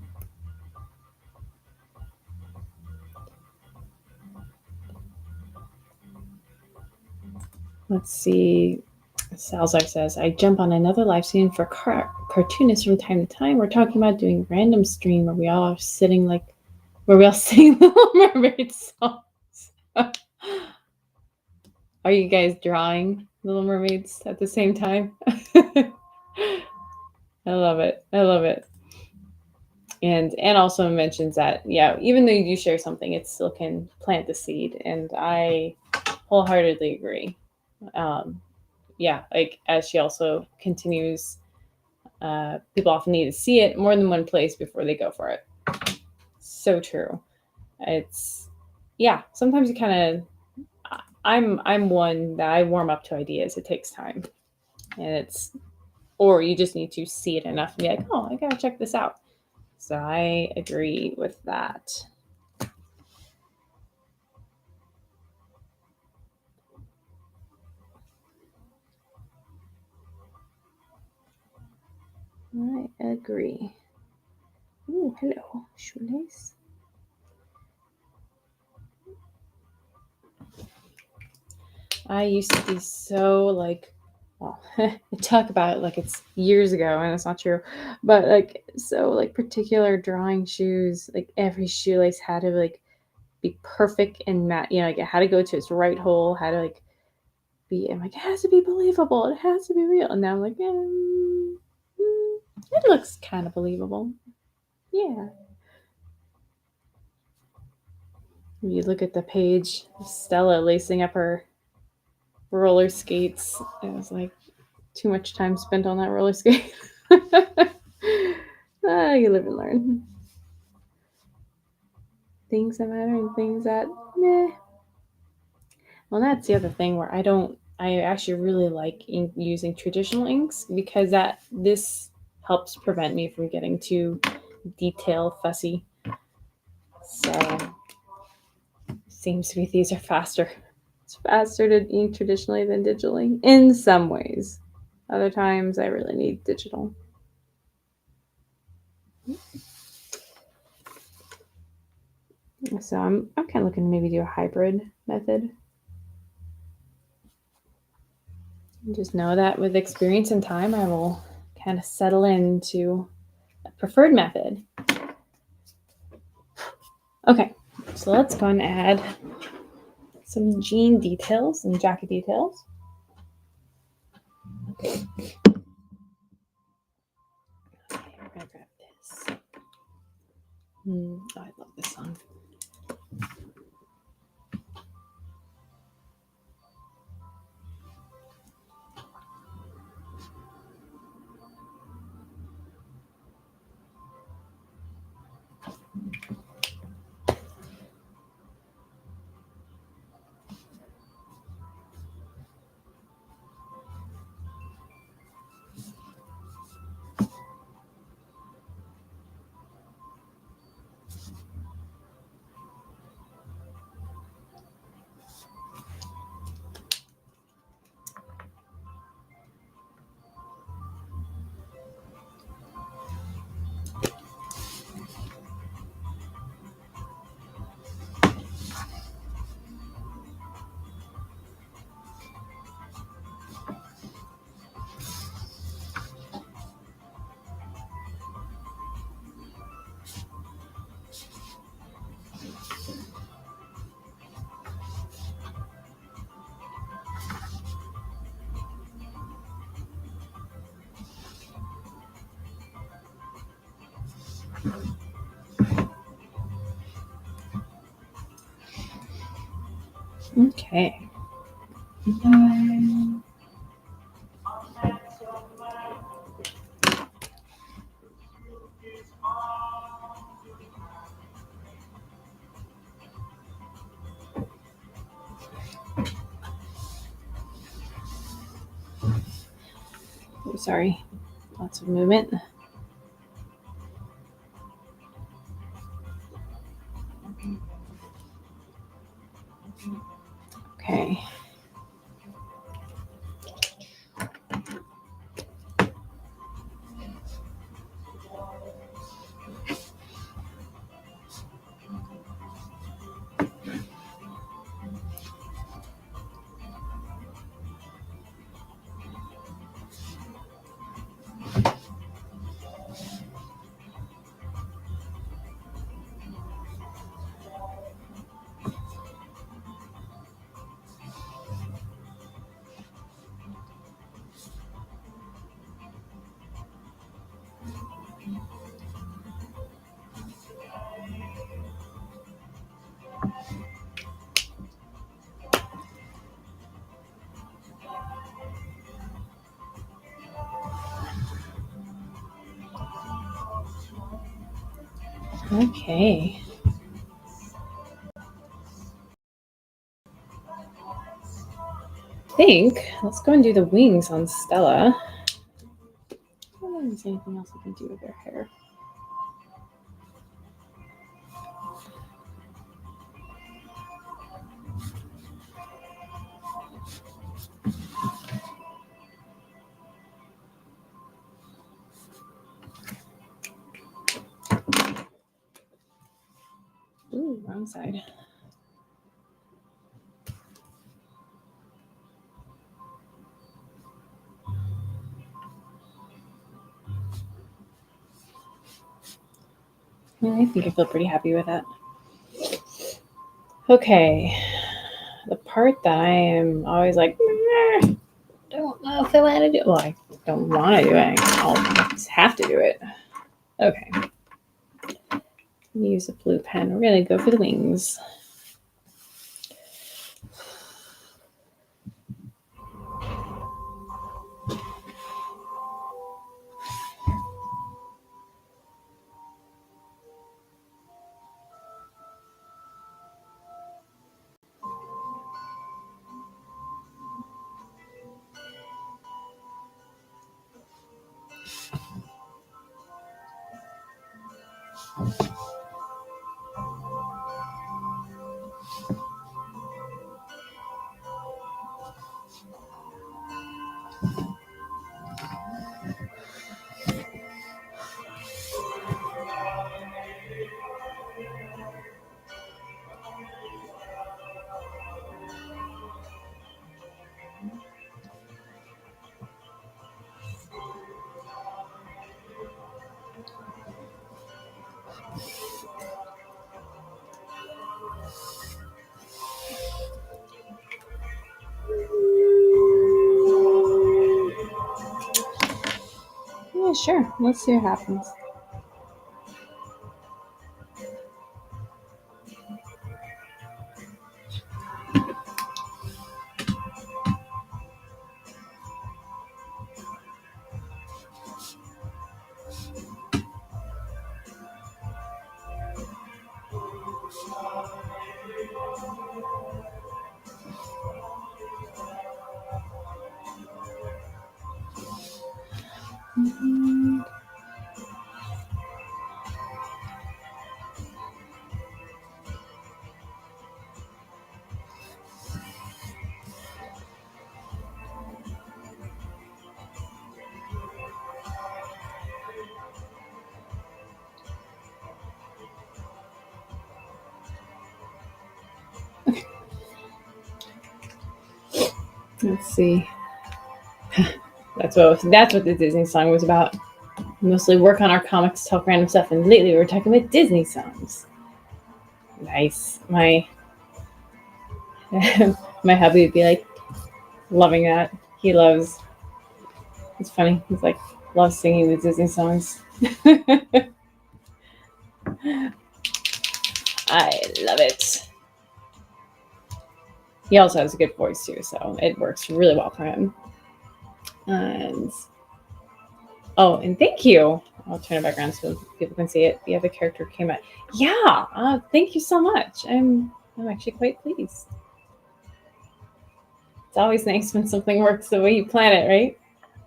Let's see. Salzar says, I jump on another live stream for cartoonists from time to time. We're talking about doing random stream where we all are sitting where we all sing Little Mermaid songs. Are you guys drawing Little Mermaids at the same time? I love it. I love it. And also mentions that, yeah, even though you do share something, it still can plant the seed. And I wholeheartedly agree. Yeah, like as she also continues, people often need to see it more than one place before they go for it. So true. It's, yeah, sometimes you kind of, I'm one that I warm up to ideas. It takes time. And or you just need to see it enough and be like, oh, I gotta check this out. So I agree with that. I agree. Ooh, hello, shoelace. I used to be so well, I talk about it like it's years ago and it's not true, but so particular drawing shoes, like every shoelace had to be perfect and it had to go to its right hole, had to be, I'm like, it has to be believable, it has to be real. And now I'm like, it looks kind of believable. Yeah. You look at the page, Stella lacing up her roller skates. It was like too much time spent on that roller skate. You live and learn. Things that matter and things that meh. Well, that's the other thing where I actually really like using traditional inks because this helps prevent me from getting too detail fussy. So seems to be these are faster. It's faster to ink traditionally than digitally in some ways. Other times I really need digital. So I'm kind of looking to maybe do a hybrid method. Just know that with experience and time, I will kind of settle into a preferred method. Okay, so let's go and add some jean details and jacket details. Okay, we're gonna grab this. Oh, I love this song. Okay. I'm sorry. Lots of movement. Okay. Okay. I think let's go and do the wings on Stella. I don't know if there's anything else we can do with her hair. Ooh, wrong side. I think I feel pretty happy with that. Okay. The part that I am always like, don't know if I want to do it. Well, I don't want to do it. I'll just have to do it. Okay. Use a blue pen. We're going to go for the wings. Yeah, sure. Let's see what happens. Let's see. That's what the Disney song was about. Mostly work on our comics, talk random stuff, and lately we're talking about Disney songs. Nice. My my hubby would be like loving that. He loves. It's funny. He's like loves singing the Disney songs. I love it. He also has a good voice too, so it works really well for him. And and thank you. I'll turn it back around so people can see it. The other character came out. Yeah, thank you so much. I'm actually quite pleased. It's always nice when something works the way you plan it, right?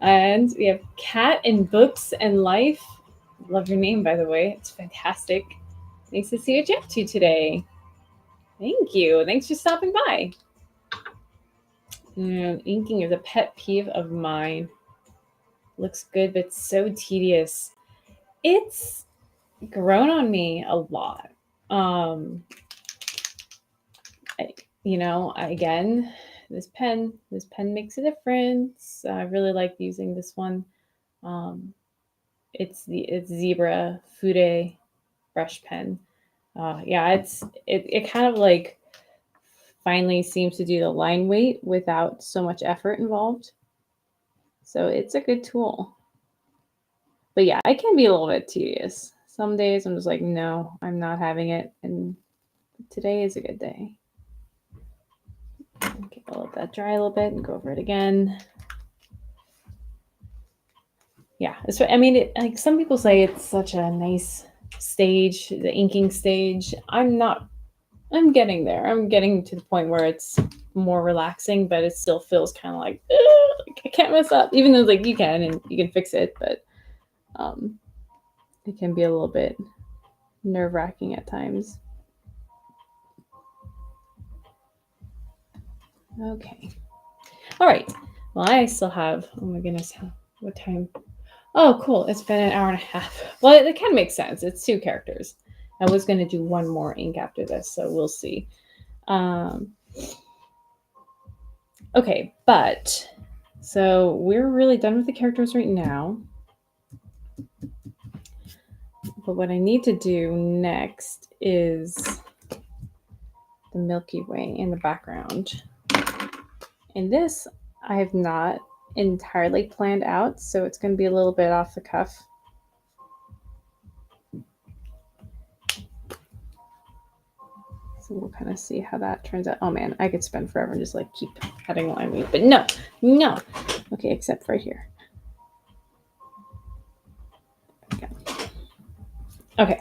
And we have Cat in Books and Life. Love your name, by the way. It's fantastic. Nice to see what you're up to today. Thank you. Thanks for stopping by. Inking is a pet peeve of mine. Looks good, but so tedious. It's grown on me a lot. Again, this pen makes a difference. I really like using this one. It's Zebra Fude brush pen. It kind of like finally seems to do the line weight without so much effort involved. So it's a good tool. But yeah, it can be a little bit tedious. Some days I'm just like, no, I'm not having it. And today is a good day. Okay, I'll let that dry a little bit and go over it again. Yeah, like some people say it's such a nice stage, the inking stage. I'm getting there. I'm getting to the point where it's more relaxing, but it still feels kind of like I can't mess up, even though like you can and you can fix it, but it can be a little bit nerve-wracking at times. Okay. All right. Well, I still have, oh my goodness, what time? Oh, cool. It's been an hour and a half. Well, it kind of makes sense. It's 2 characters. I was going to do one more ink after this, so we'll see. Okay, but so we're really done with the characters right now. But what I need to do next is the Milky Way in the background. And this I have not entirely planned out, so it's going to be a little bit off the cuff. So we'll kind of see how that turns out. Oh man, I could spend forever and just like keep adding line weight, but no. Okay, except right here. Okay.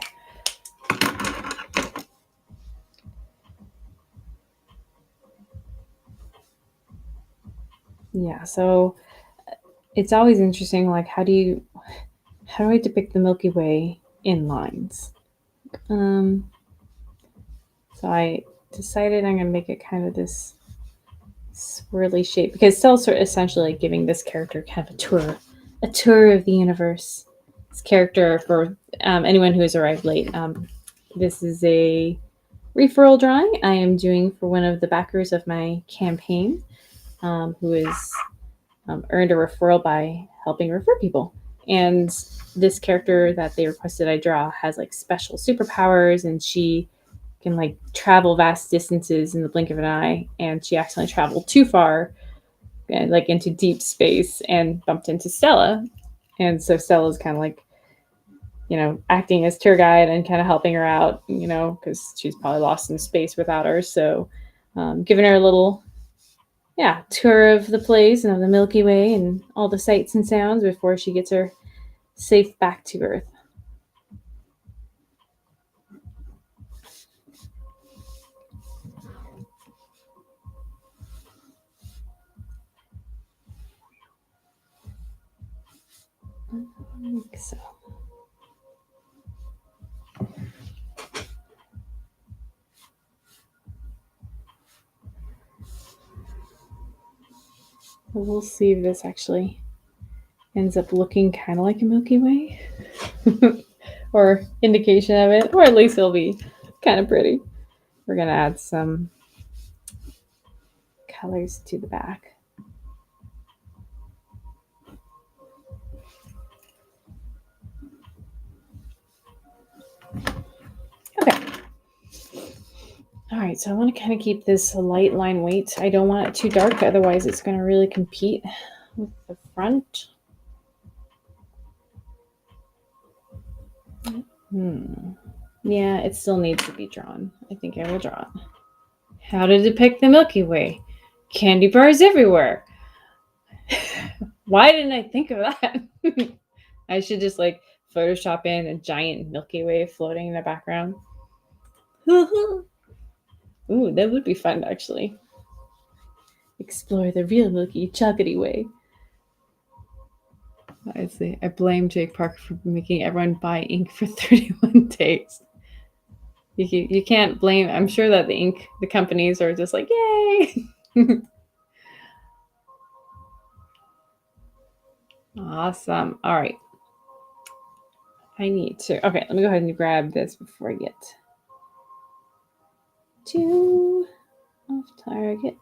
Yeah, so it's always interesting, like how do I depict the Milky Way in lines? So I decided I'm going to make it kind of this swirly shape because it's still sort of essentially giving this character kind of a tour of the universe. This character, for anyone who has arrived late, this is a referral drawing I am doing for one of the backers of my campaign, who has earned a referral by helping refer people. And this character that they requested I draw has like special superpowers, and she can like travel vast distances in the blink of an eye. And she accidentally traveled too far, and like into deep space, and bumped into Stella. And so Stella's kind of like, acting as tour guide and kind of helping her out, because she's probably lost in space without her. So giving her a little tour of the place and of the Milky Way and all the sights and sounds before she gets her safe back to Earth. So. We'll see if this actually ends up looking kind of like a Milky Way or indication of it, or at least it'll be kind of pretty. We're going to add some colors to the back. Okay. All right, so I want to kind of keep this a light line weight. I don't want it too dark, otherwise it's going to really compete with the front. Yeah, it still needs to be drawn. I think I will draw it. How to depict the Milky Way. Candy bars everywhere. Why didn't I think of that? I should just like Photoshop in a giant Milky Way floating in the background. Ooh, that would be fun, actually. Explore the real Milky Chocolatey Way. I blame Jake Parker for making everyone buy ink for 31 days. You can't blame. I'm sure that the companies are just like, yay. Awesome. All right. I need to. Okay, let me go ahead and grab this before I get too off target.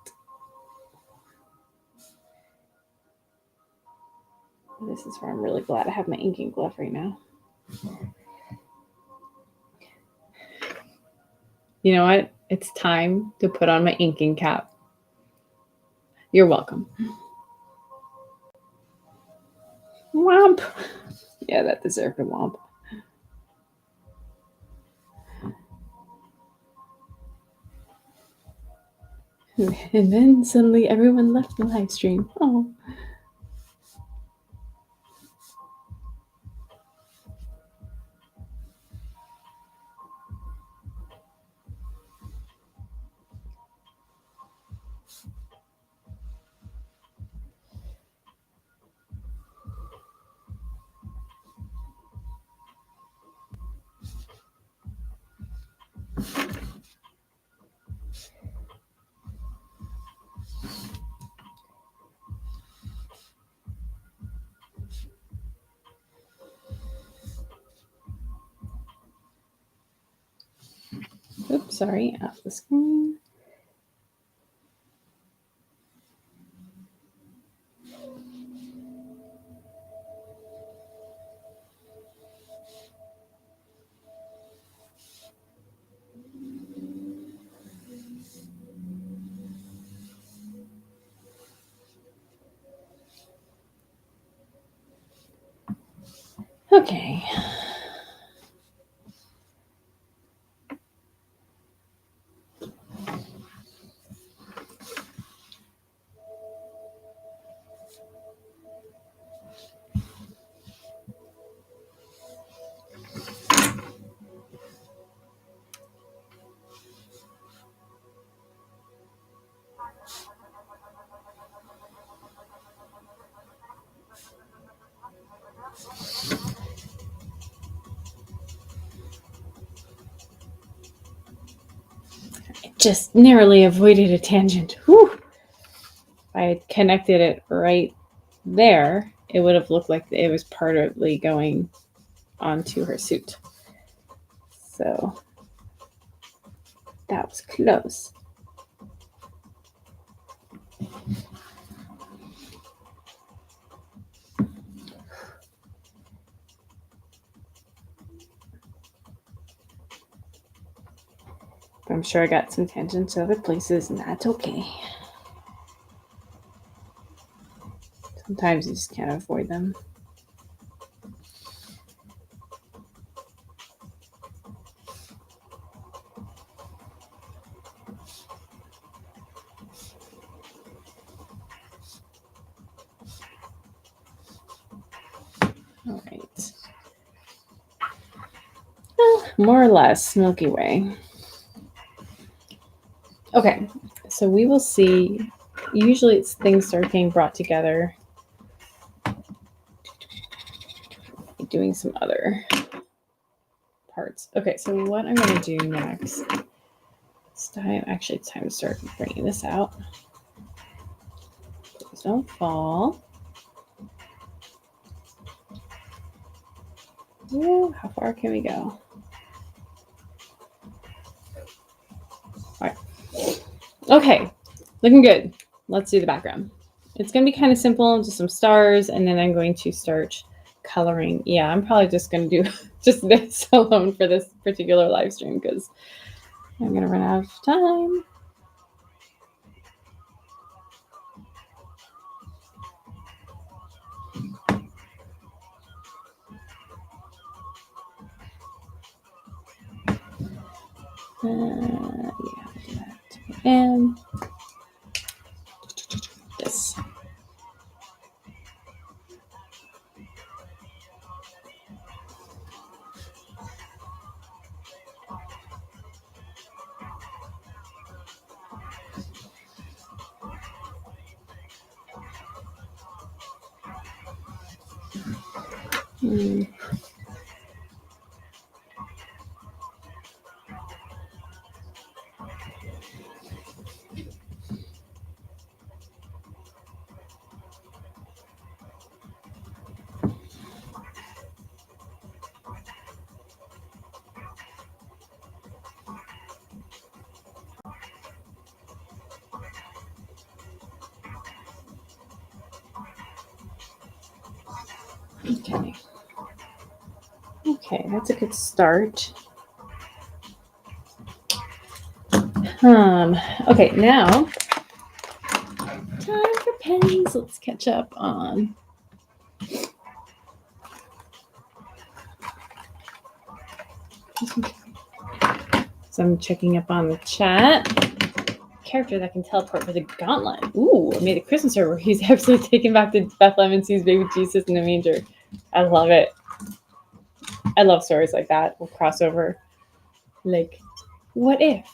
This is where I'm really glad I have my inking glove right now. You know what? It's time to put on my inking cap. You're welcome. Womp. Yeah, that deserved a womp. And then suddenly everyone left the live stream. Oh. Oops, sorry, off the screen. Okay. Just narrowly avoided a tangent. Whew. If I had connected it right there, it would have looked like it was partly going onto her suit. So that was close. But I'm sure I got some tangents to other places, and that's okay. Sometimes you just can't avoid them. All right. Well, more or less Milky Way. Okay, so we will see. Usually things start getting brought together. Doing some other parts. Okay, so what I'm going to do next. It's time to start bringing this out. Please don't fall. Ooh, how far can we go? All right. Okay, looking good. Let's do the background. It's going to be kind of simple, just some stars, and then I'm going to start coloring. Yeah, I'm probably just going to do just this alone for this particular live stream because I'm going to run out of time. Yeah, I'll do that. And this. Okay. Okay, that's a good start. Okay, now time for pens. Let's catch up on. So I'm checking up on the chat. Character that can teleport with a gauntlet. Ooh, I made a Christmas server where he's actually taken back to Bethlehem and sees baby Jesus in the manger. I love it. I love stories like that. We'll cross over. Like, what if?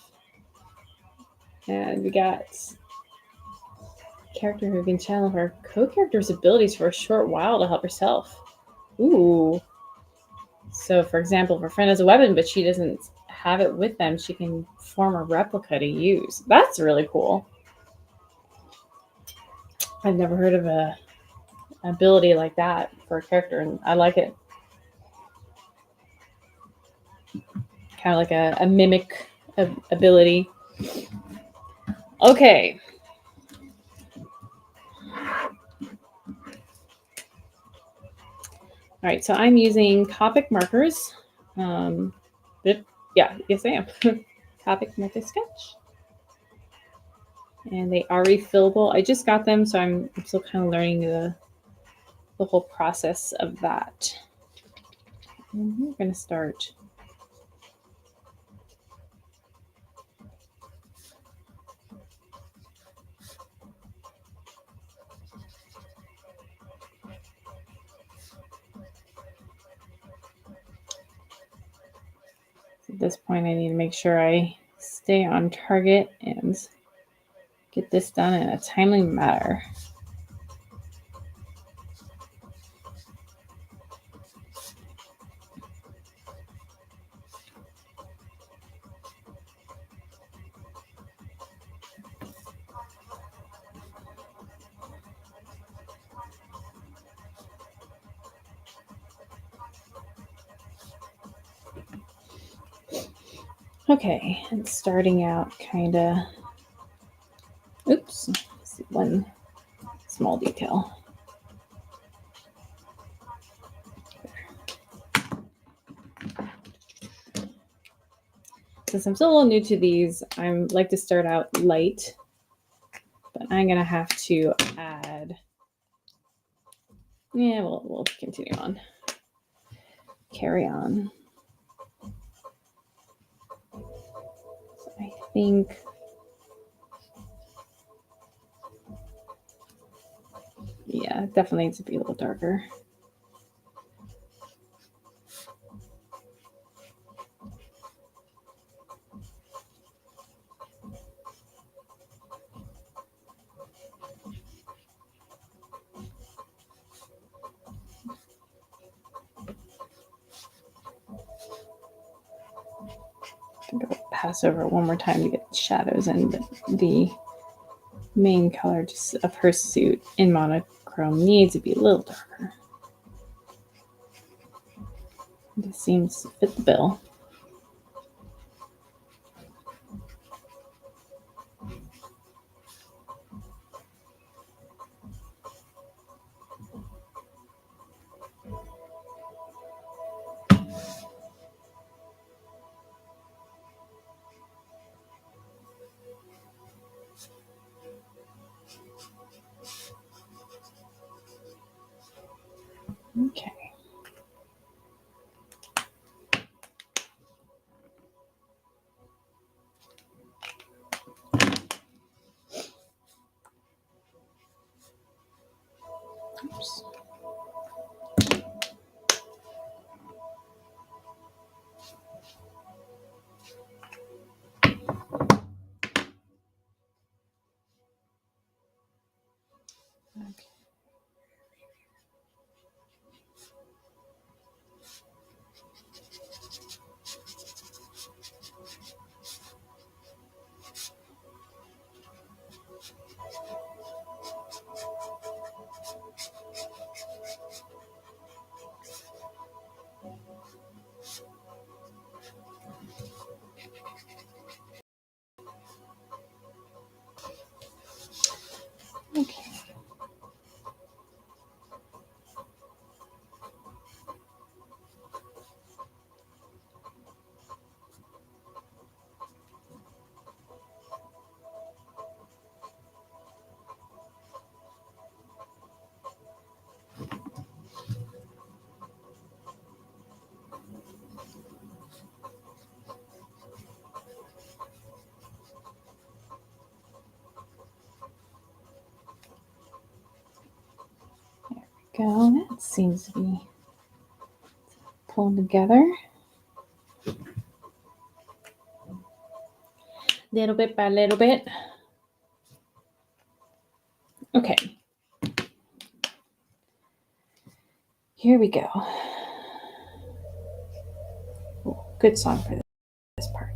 And we got character who can channel her co-character's abilities for a short while to help herself. Ooh. So, for example, if her friend has a weapon, but she doesn't have it with them, she can form a replica to use. That's really cool. I've never heard of a ability like that for a character, and I like it. Kind of like a mimic ability. Okay. All right, so I'm using Copic markers. Yes I am. Copic marker sketch. And they are refillable. I just got them, so I'm still kind of learning the whole process of that. And we're going to start. At this point, I need to make sure I stay on target and get this done in a timely manner. Okay, and starting out kind of, oops, one small detail. Since I'm still a little new to these, I like to start out light, but I'm going to have to add, we'll continue on. Carry on. So I think yeah, it definitely needs to be a little darker. I think I'll pass over it one more time to get the shadows in, but the main color just of her suit in monochrome needs to be a little darker. This seems to fit the bill. Okay. go. That seems to be pulling together. Little bit by little bit. Okay. Here we go. Ooh, good song for this part.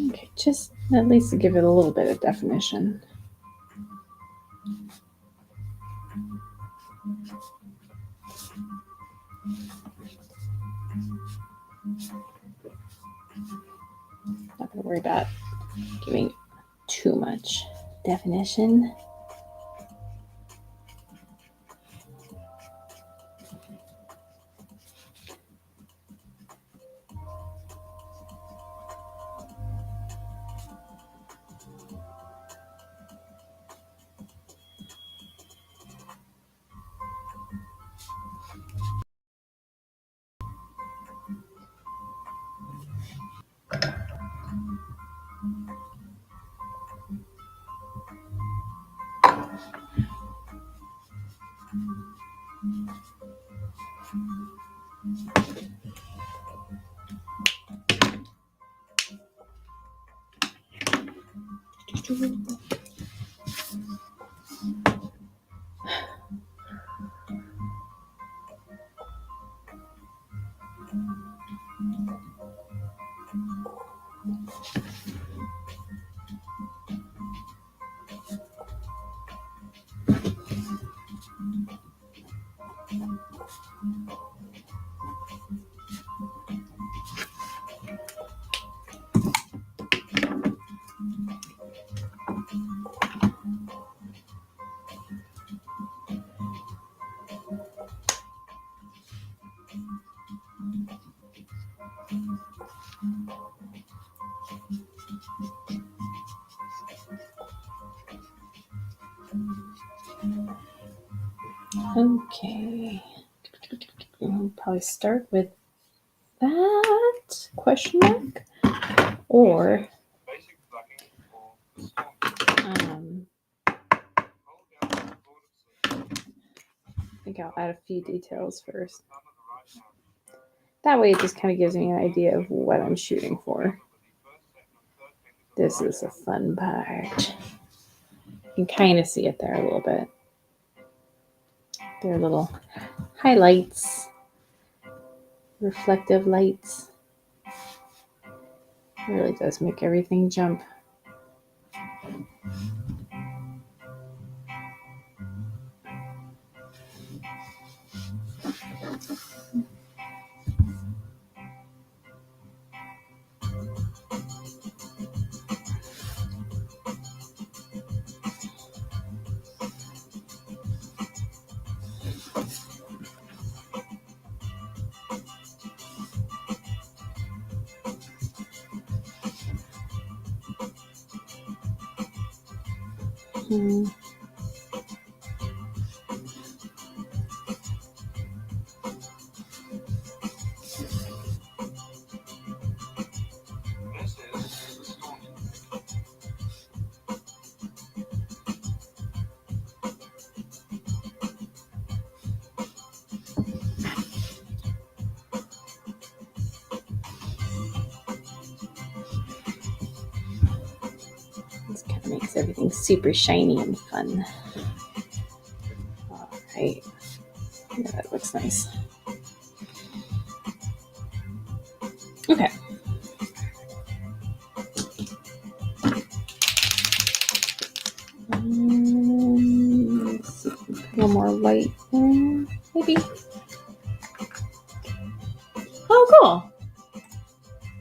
Okay, just at least to give it a little bit of definition. Not going to worry about giving too much definition. Okay. We'll probably start with that question mark, or I think I'll add a few details first. That way it just kind of gives me an idea of what I'm shooting for. This is a fun part. You can kind of see it there a little bit. There are little highlights, reflective lights. It really does make everything jump. Hmm. This kind of makes everything super shiny and fun. All right. Yeah, that looks nice. Okay. Let's see. Put a little more light there, maybe. Oh, cool.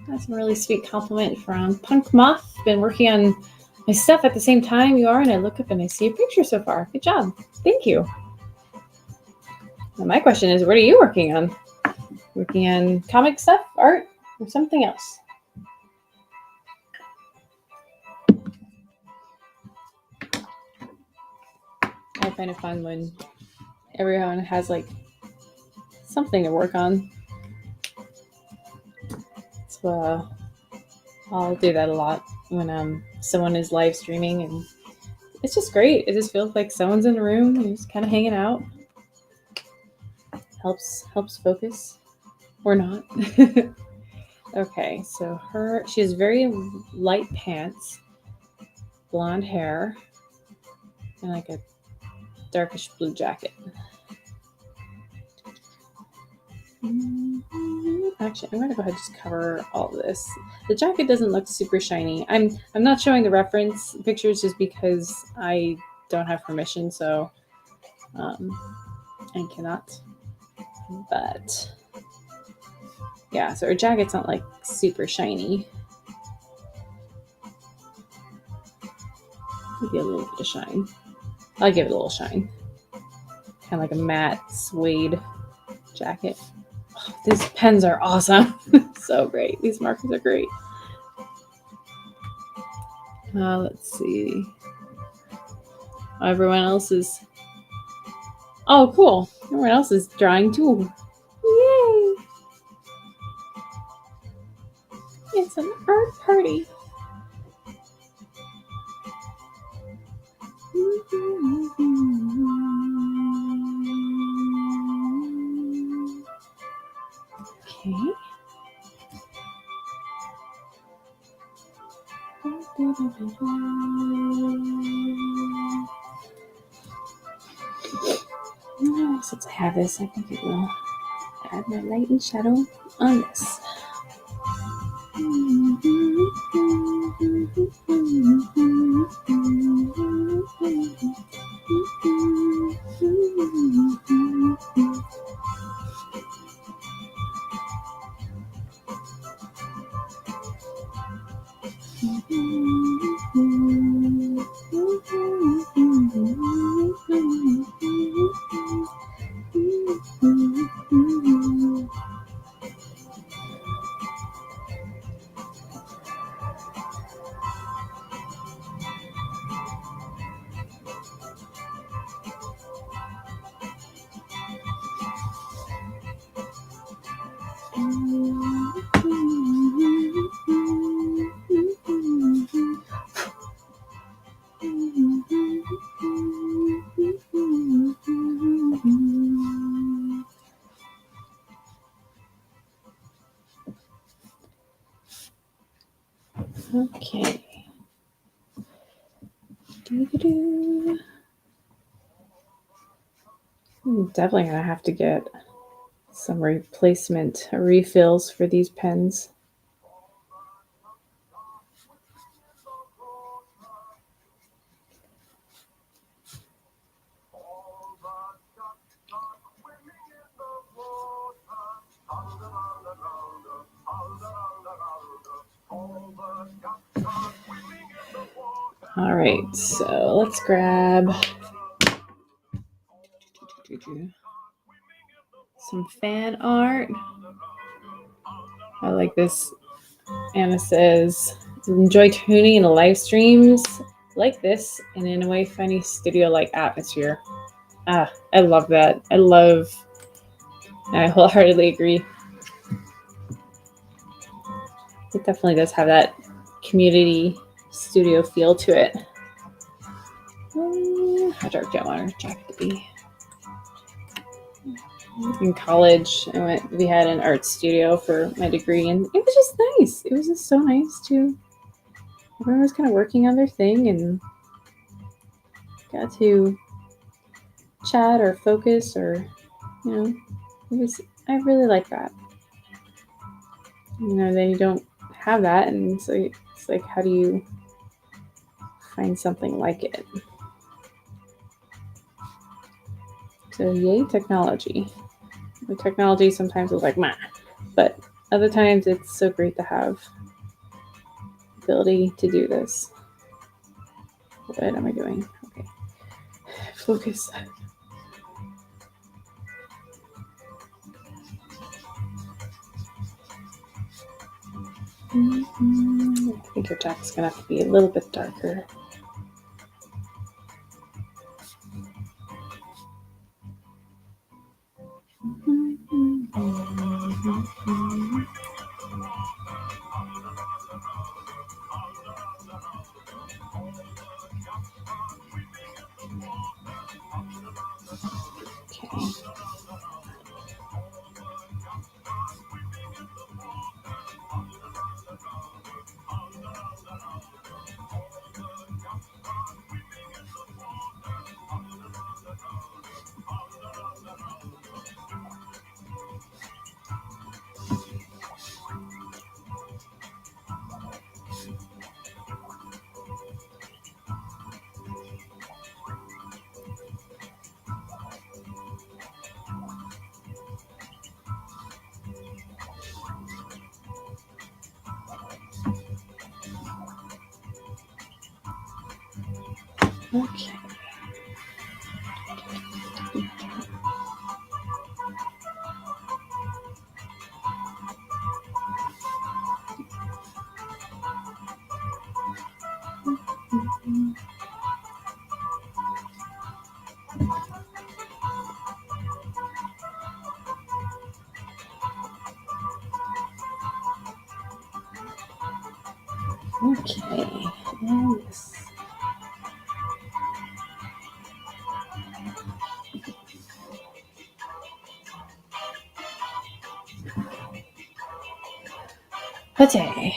That's a really sweet compliment from Punk Moth. Been working on my stuff at the same time you are, and I look up and I see a picture so far. Good job. Thank you. Now my question is, what are you working on? Working on comic stuff, art, or something else? I find it fun when everyone has like something to work on. So I'll do that a lot when someone is live streaming, and it's just great. It just feels like someone's in the room and just kind of hanging out. Helps focus, or not. Okay, so she has very light pants, blonde hair, and like a darkish blue jacket. Actually, I'm gonna go ahead and just cover all of this. The jacket doesn't look super shiny. I'm not showing the reference pictures just because I don't have permission, so I cannot. But yeah, so her jacket's not like super shiny. Maybe a little bit of shine. I'll give it a little shine. Kind of like a matte suede jacket. Oh, these pens are awesome. So great. These markers are great. Let's see. Everyone else is... Oh, cool. Everyone else is drawing too. Yay! It's an art party. Okay. Since I have this, I think it will add my light and shadow on this. Okay. I'm definitely gonna have to get some replacement refills for these pens. All right, so let's grab some fan art. I like this. Anna says, enjoy tuning in the live streams like this and in a way funny studio-like atmosphere. I love that. I wholeheartedly agree. It definitely does have that community studio feel to it. How dark do I want our jacket to be? In college, we had an art studio for my degree, and it was just nice. It was just so nice to. Everyone was kind of working on their thing and got to chat or focus or, I really like that. Then you don't have that, and so it's like, how do you find something like it? So yay, technology. The technology sometimes is like, meh, but other times it's so great to have the ability to do this. What am I doing? Okay. Focus. I think your jacket's gonna have to be a little bit darker. Okay. Okay. Okay. And this. Okay.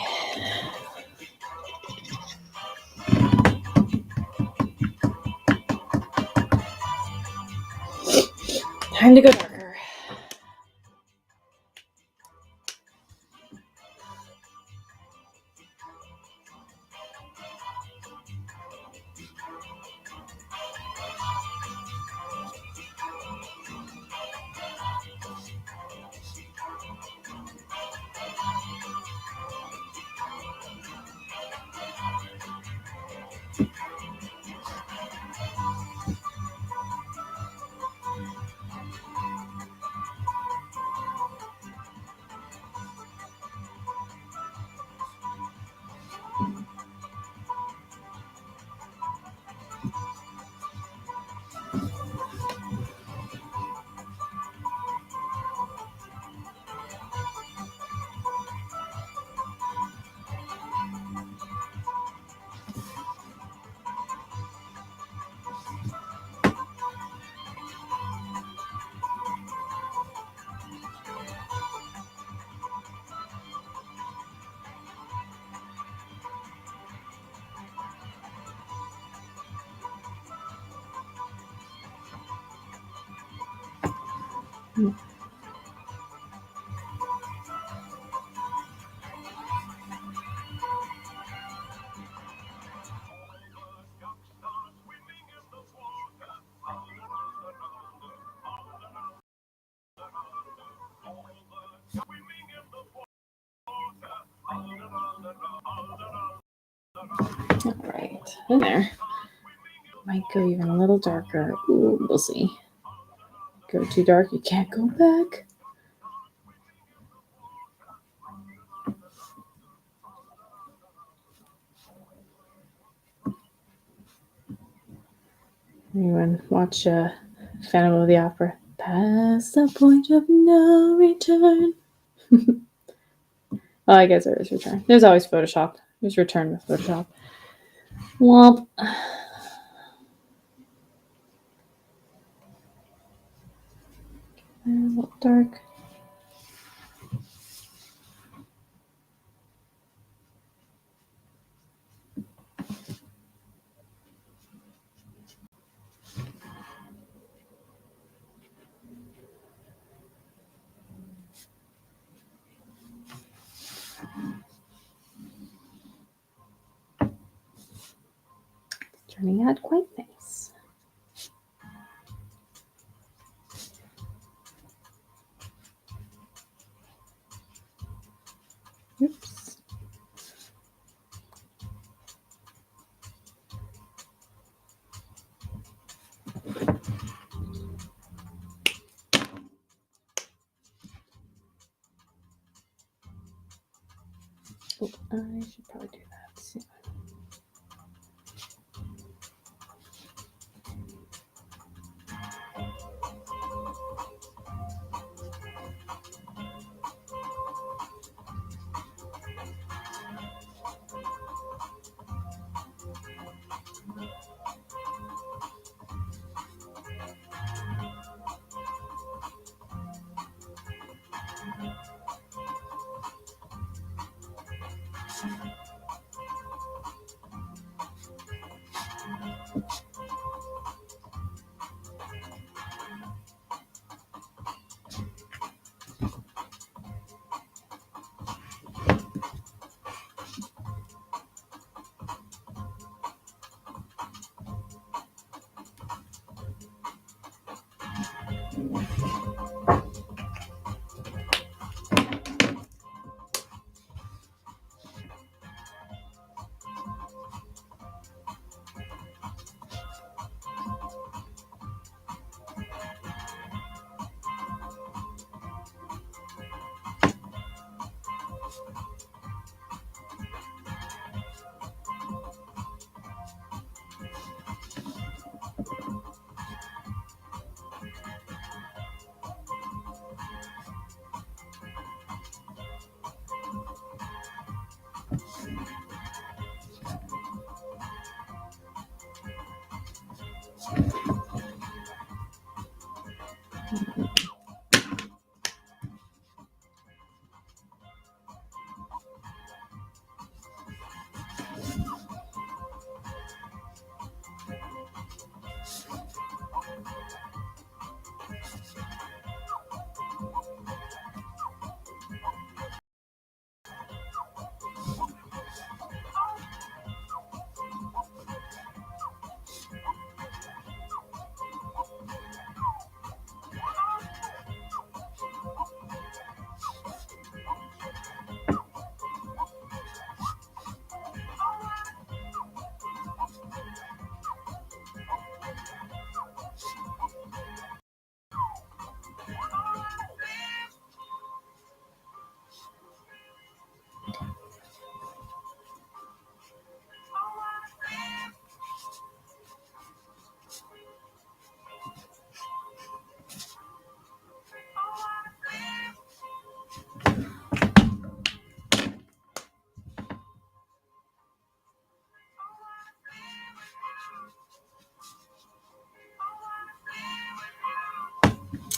Time to go darker. All right, in there. Might go even a little darker. Ooh, we'll see. Go too dark, you can't go back. Anyone watch Phantom of the Opera? Past the point of no return. Well, I guess there is return. There's always Photoshop. There's return with Photoshop. Womp. A little dark. Turning out quite nice. Oops. Oh, I should probably do that soon.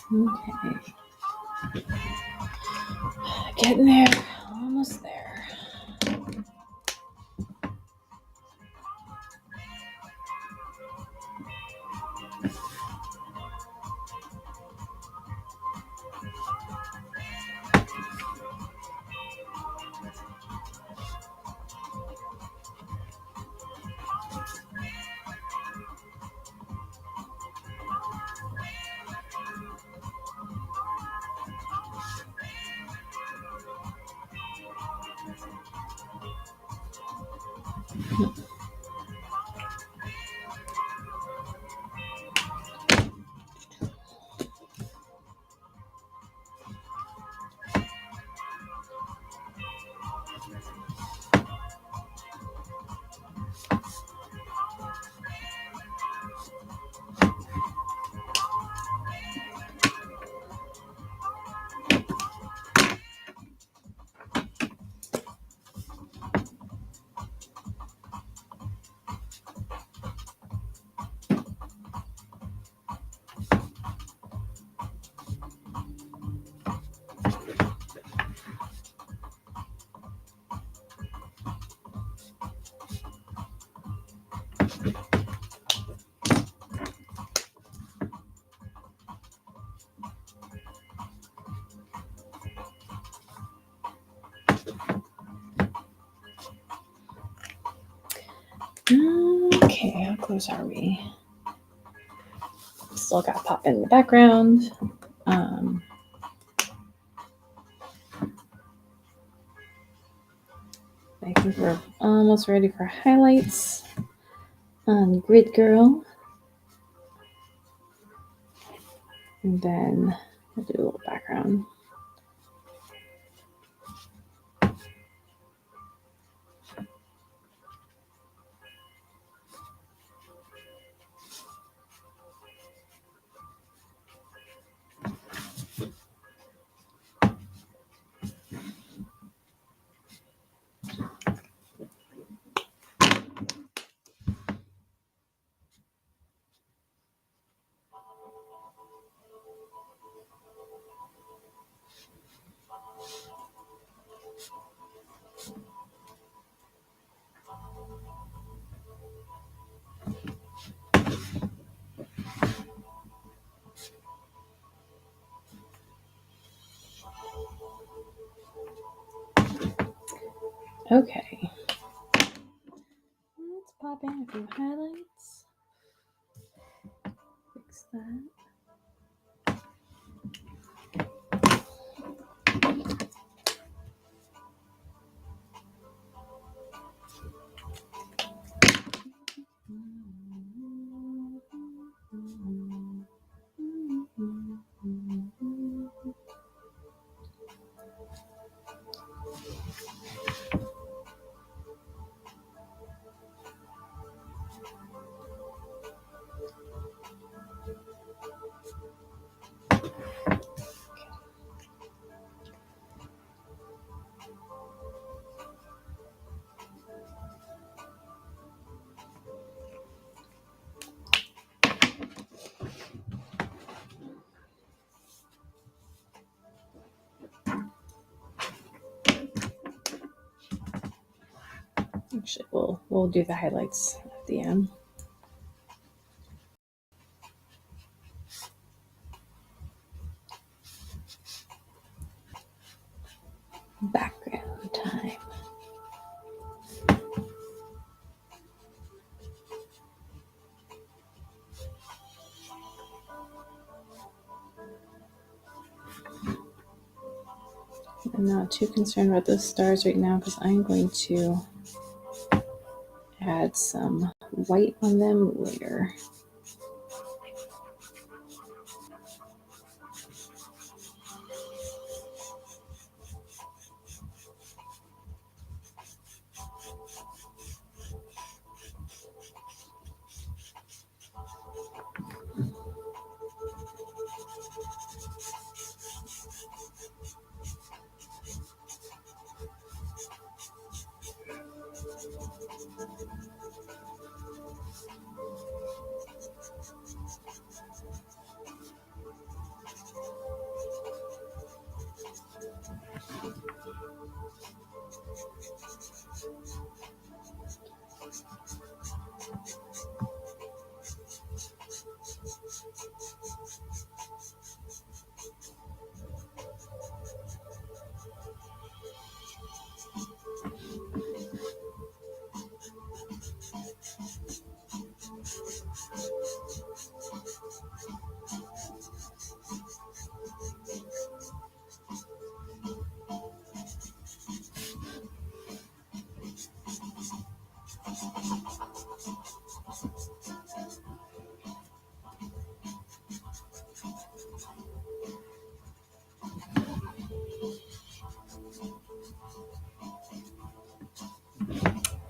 Okay. Getting there. Almost there. Okay, how close are we? Still got pop in the background. I think we're almost ready for highlights on Grid Girl. And then we'll do a little background. Okay. Let's pop in a few highlights. Fix that. Actually, we'll do the highlights at the end. Background time. I'm not too concerned about those stars right now because I'm going to add some white on them later.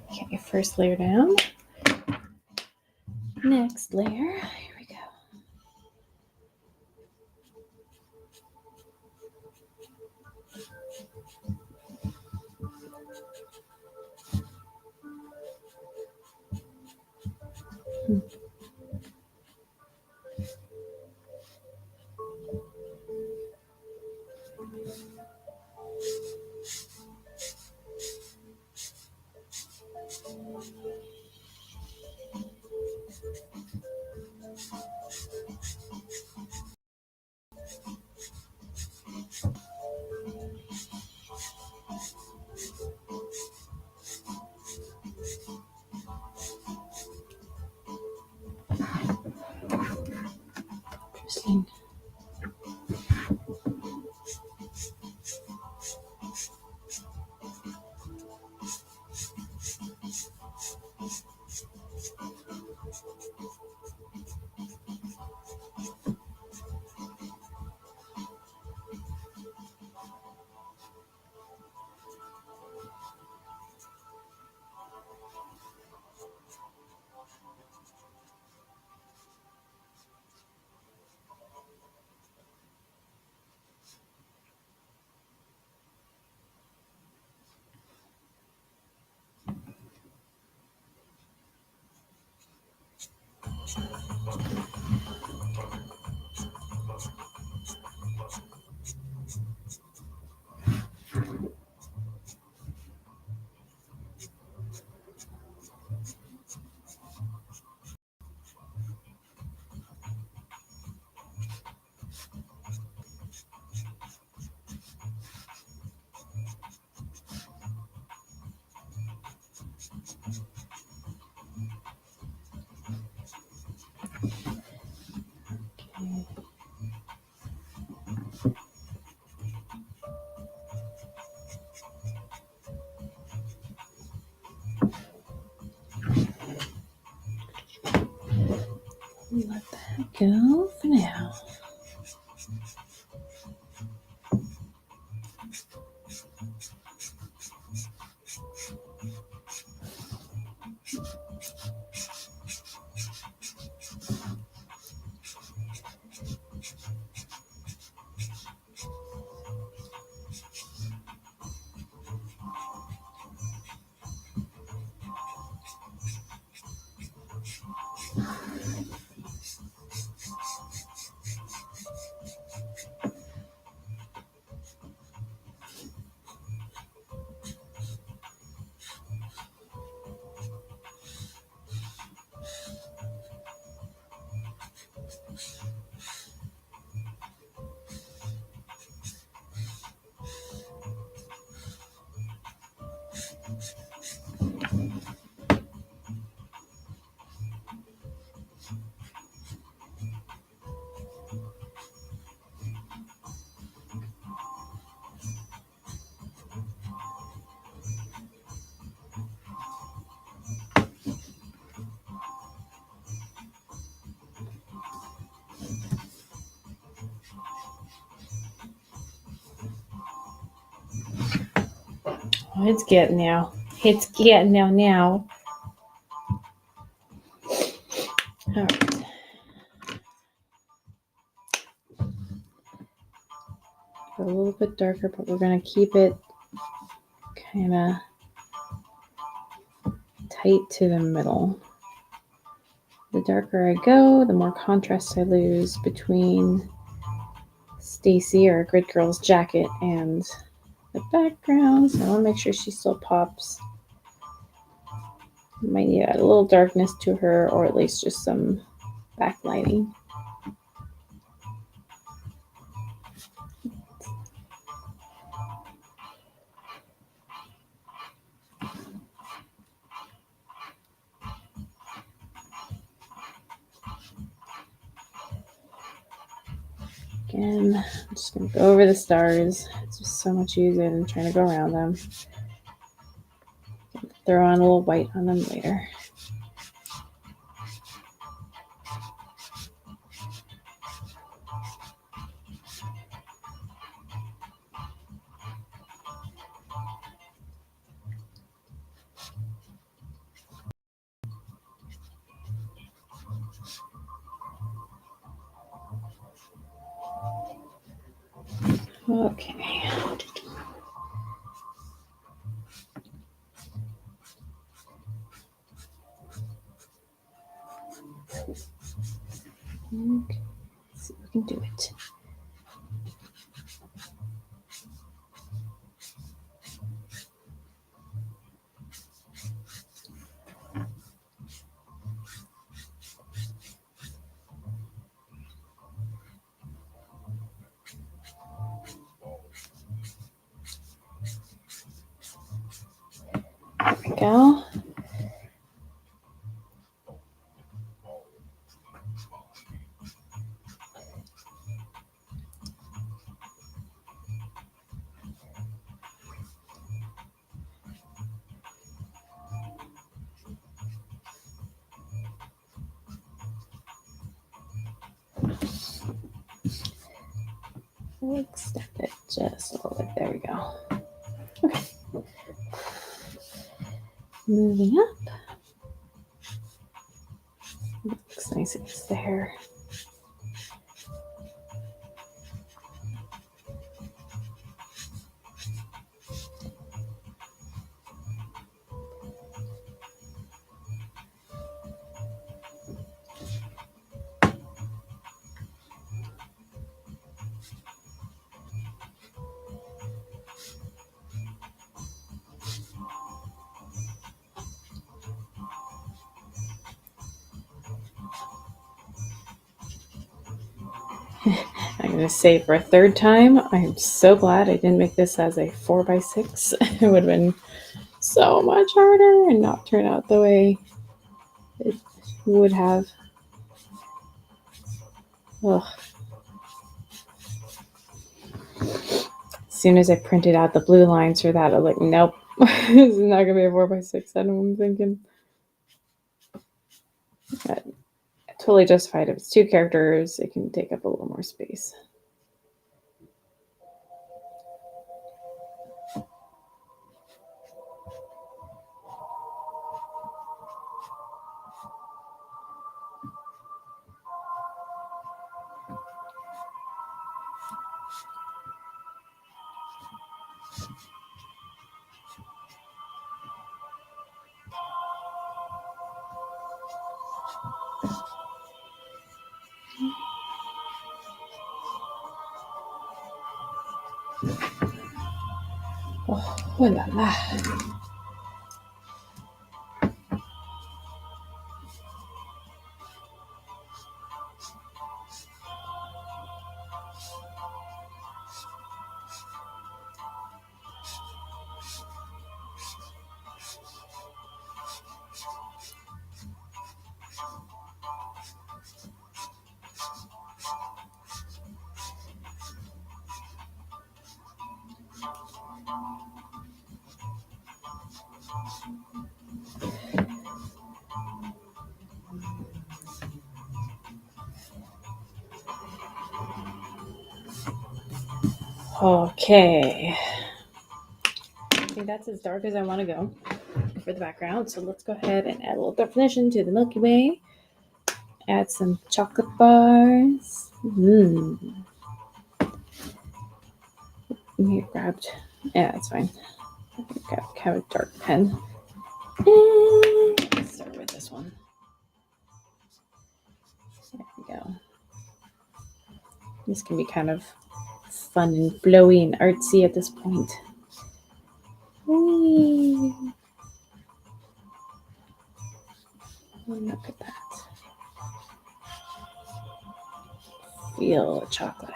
Okay, first layer down. Next layer. Here we go. Interesting. Let that go for now. Oh, it's getting now. It's getting now. All right. A little bit darker, but we're going to keep it kind of tight to the middle. The darker I go, the more contrast I lose between Stacy or Grid Girl's jacket and the background. So I want to make sure she still pops. Might need to add a little darkness to her, or at least just some backlighting. Again, I'm just going to go over the stars. It's just so much easier than trying to go around them. Throw on a little white on them later. Okay. Okay. Let's see if we can do it. There we go. We'll extend it just a little bit. There we go. Okay. Moving up. Looks nice. It's there. I'm going to say for a third time, I'm so glad I didn't make this as a 4x6. It would have been so much harder and not turn out the way it would have. Ugh. As soon as I printed out the blue lines for that, I was like, nope, this is not going to be a 4x6. I know what I'm thinking. But totally justified. If it's 2 characters, it can take up a little more space. Oh la la. Okay. I think that's as dark as I want to go for the background. So let's go ahead and add a little definition to the Milky Way. Add some chocolate bars. Mmm. Maybe grabbed. Yeah, that's fine. I think I have a dark pen. Let's start with this one. There we go. This can be kind of fun and flowy and artsy at this point. Whee. Look at that. Feel the chocolate.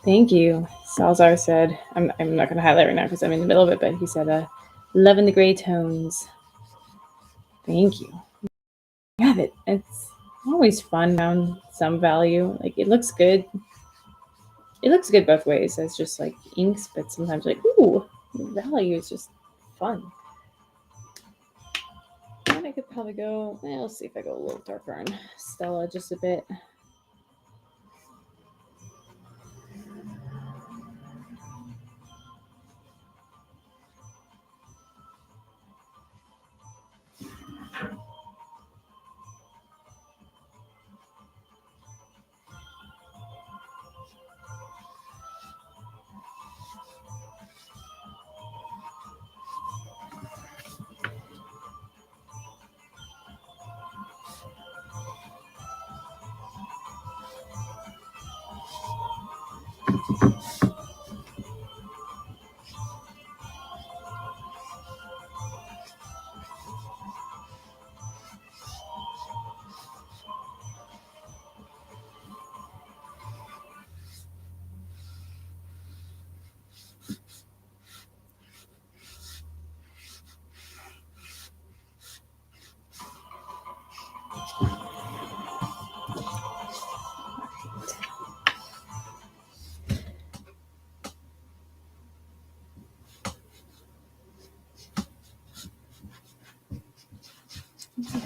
Thank you. Salzar said, I'm not going to highlight right now because I'm in the middle of it, but he said, loving the gray tones. Thank you. Yeah, it's always fun, found some value. Like, it looks good. It looks good both ways. It's just like inks, but sometimes like, ooh, value is just fun. And I could probably go, let's see if I go a little darker on Stella just a bit.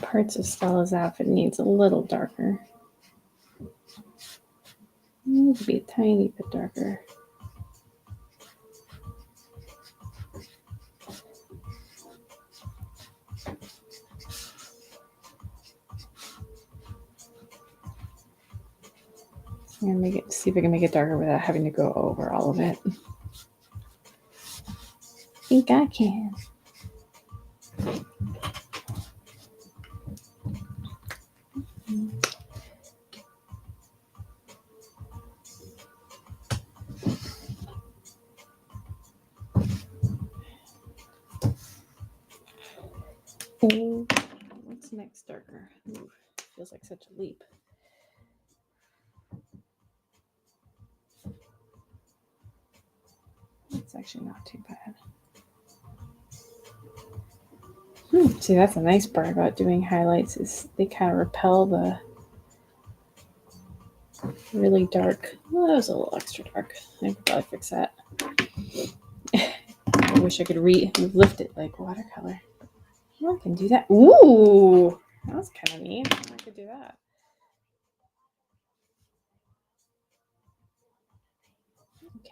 Parts of Stella's outfit needs a little darker. Needs to be a tiny bit darker. I'm gonna see if I can make it darker without having to go over all of it. I think I can. Oh, what's next darker? Ooh, feels like such a leap. It's actually not too bad. See, that's a nice part about doing highlights is they kind of repel the really dark. Well, that was a little extra dark. I could probably fix that. I wish I could lift it like watercolor. Oh, I can do that. Ooh, that was kind of neat. I could do that. Okay.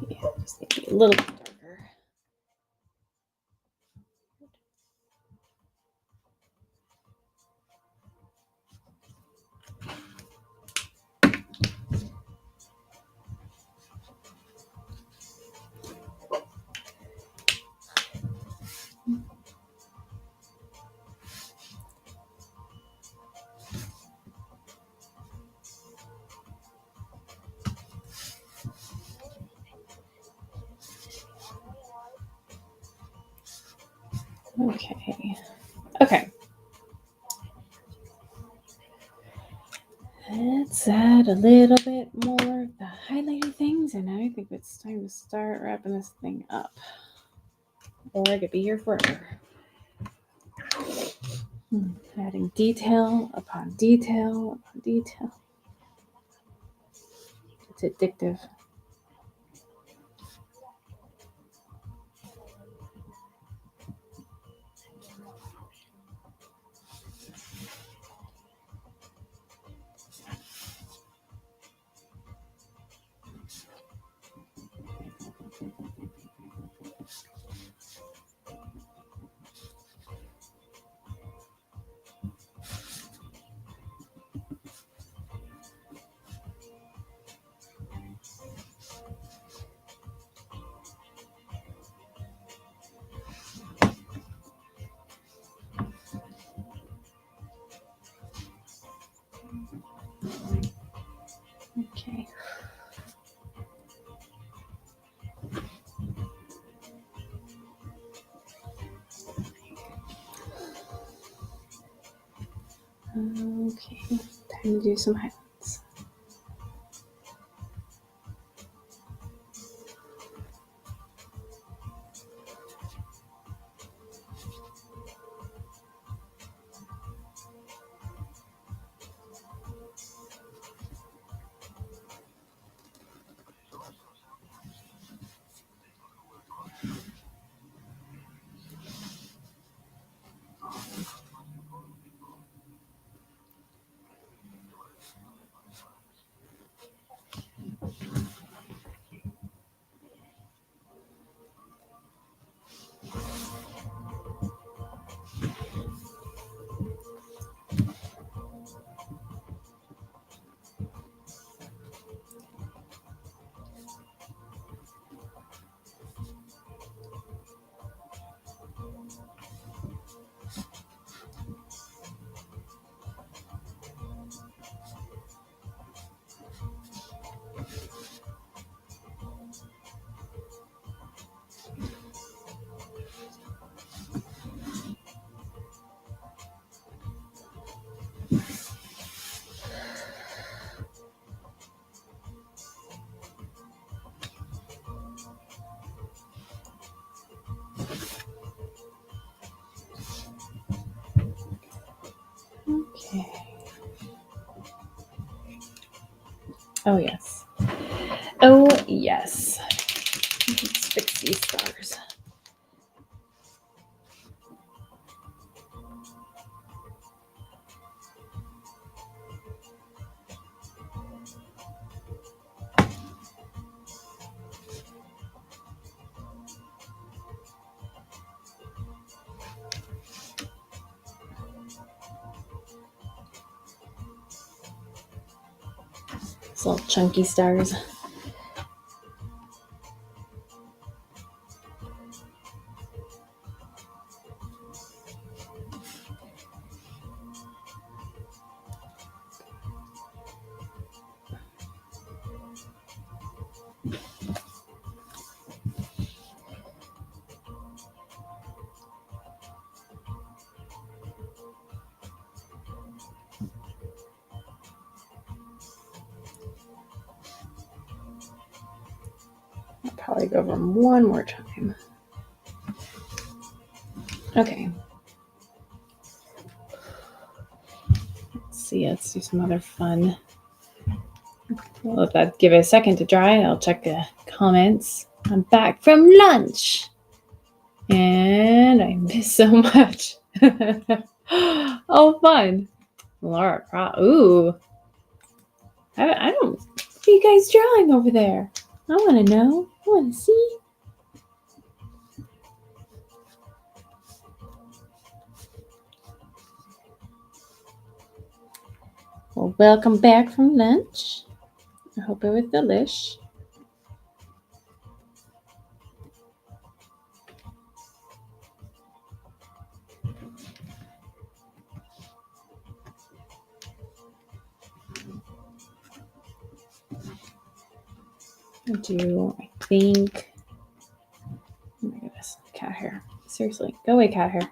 Yeah, just need to be a little bit darker. Okay. Okay. Let's add a little bit more of the highlighted things, and I think it's time to start wrapping this thing up. Or I could be here forever. Adding detail upon detail upon detail. It's addictive. Okay, time to do some highlights. Okay. Oh, yes. Oh, yes. Let's fix these stars. These little chunky stars. I'll probably go over them one more time. Okay. Let's see. Let's do some other fun. We'll let that give it a second to dry. I'll check the comments. I'm back from lunch. And I miss so much. Oh, fun. Laura Croft. Ooh. I don't. What are you guys drawing over there? I want to know. I want to see. Well, welcome back from lunch. I hope it was delish. I think. Oh my goodness, cat hair. Seriously, go away, cat hair.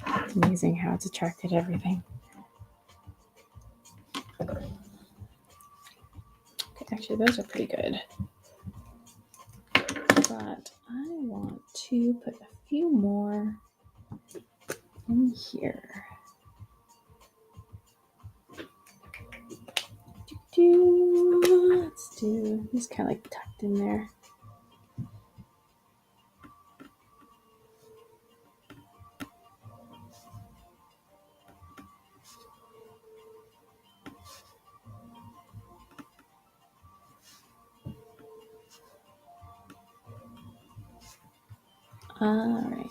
It's amazing how it's attracted everything. Okay, actually, those are pretty good. But I want to put a few more in here. Let's do, just kind of like tucked in there. All right.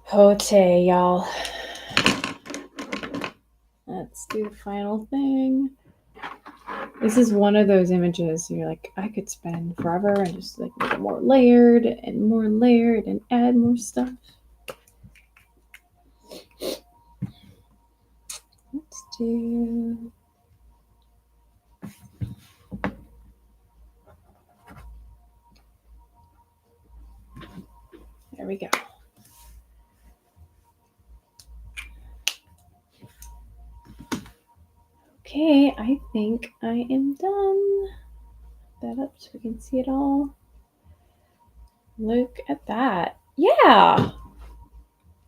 Hote, y'all. Let's do the final thing. This is one of those images you're like, I could spend forever and just like make it more layered and add more stuff. Let's do. There we go. Okay, I think I am done. Put that up so we can see it all. Look at that. Yeah,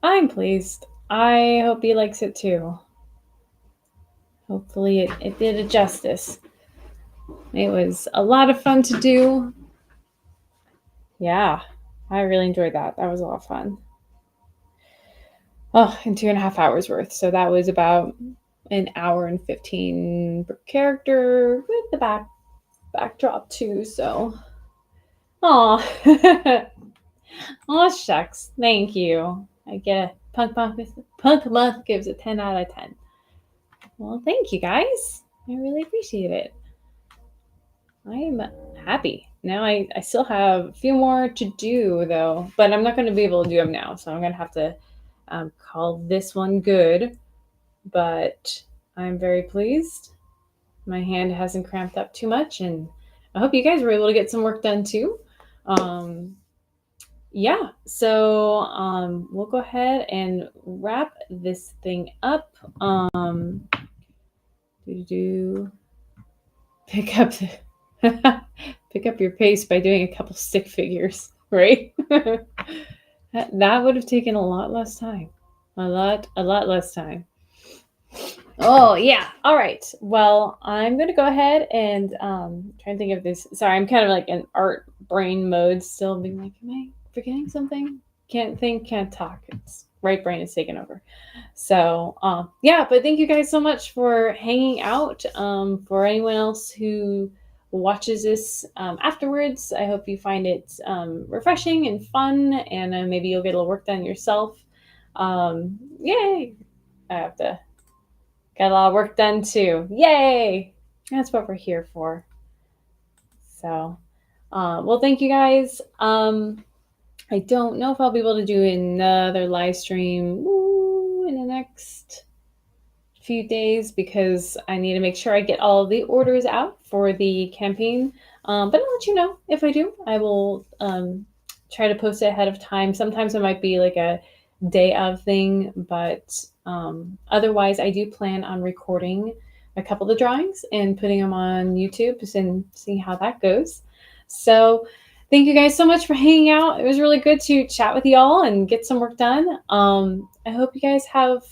I'm pleased. I hope he likes it too. Hopefully it did it justice. It was a lot of fun to do. Yeah, I really enjoyed that. That was a lot of fun. Oh, and 2.5 hours worth. So that was about an hour and 15 per character with the backdrop too. So, oh, oh shucks. Thank you. I get a punk month gives a 10 out of 10. Well, thank you guys. I really appreciate it. I'm happy. Now I still have a few more to do though, but I'm not going to be able to do them now. So I'm going to have to call this one good. But I'm very pleased. My hand hasn't cramped up too much, and I hope you guys were able to get some work done too. Yeah, so we'll go ahead and wrap this thing up. Pick up pick up your pace by doing a couple stick figures, right? that would have taken a lot less time. A lot less time. Oh yeah. All right. Well, I'm gonna go ahead and try and think of this. Sorry, I'm kind of like in art brain mode still, being like, am I forgetting something? Can't think, can't talk. It's right brain is taking over. So yeah, but thank you guys so much for hanging out. For anyone else who watches this afterwards, I hope you find it refreshing and fun, and maybe you'll get a little work done yourself. Yay! I have to. Got a lot of work done too. Yay! That's what we're here for. So, well, thank you guys. I don't know if I'll be able to do another live stream in the next few days because I need to make sure I get all the orders out for the campaign. But I'll let you know if I do. I will try to post it ahead of time. Sometimes it might be like a day of thing, but otherwise I do plan on recording a couple of the drawings and putting them on YouTube and seeing how that goes. So thank you guys so much for hanging out. It was really good to chat with y'all and get some work done. I hope you guys have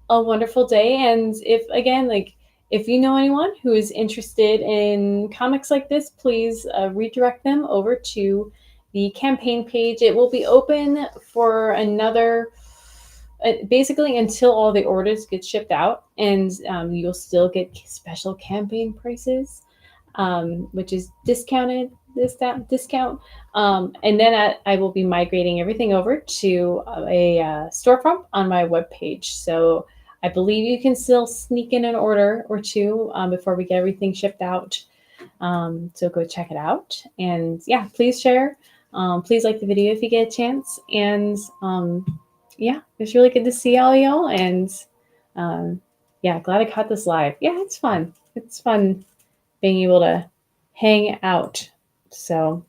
a wonderful day. And if you know anyone who is interested in comics like this, please redirect them over to the campaign page. It will be open for another, basically until all the orders get shipped out, and you'll still get special campaign prices, which is discounted. Discount, and then I will be migrating everything over to a storefront on my webpage. So I believe you can still sneak in an order or two before we get everything shipped out. So go check it out, and yeah, please share. Please like the video if you get a chance, and yeah, it's really good to see all y'all, and yeah, glad I caught this live. Yeah, it's fun. It's fun being able to hang out. So,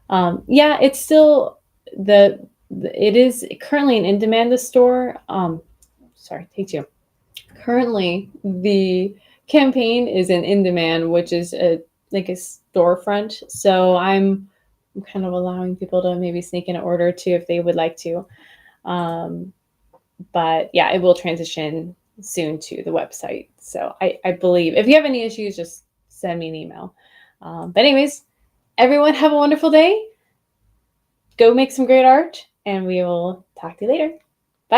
yeah, it's still it is currently an in-demand store. Sorry, take two. Currently, the campaign is an in-demand, which is like a storefront. So I'm kind of allowing people to maybe sneak in an order too if they would like to. But yeah, it will transition soon to the website. So I believe if you have any issues, just send me an email. But anyways, everyone have a wonderful day. Go make some great art, and we will talk to you later.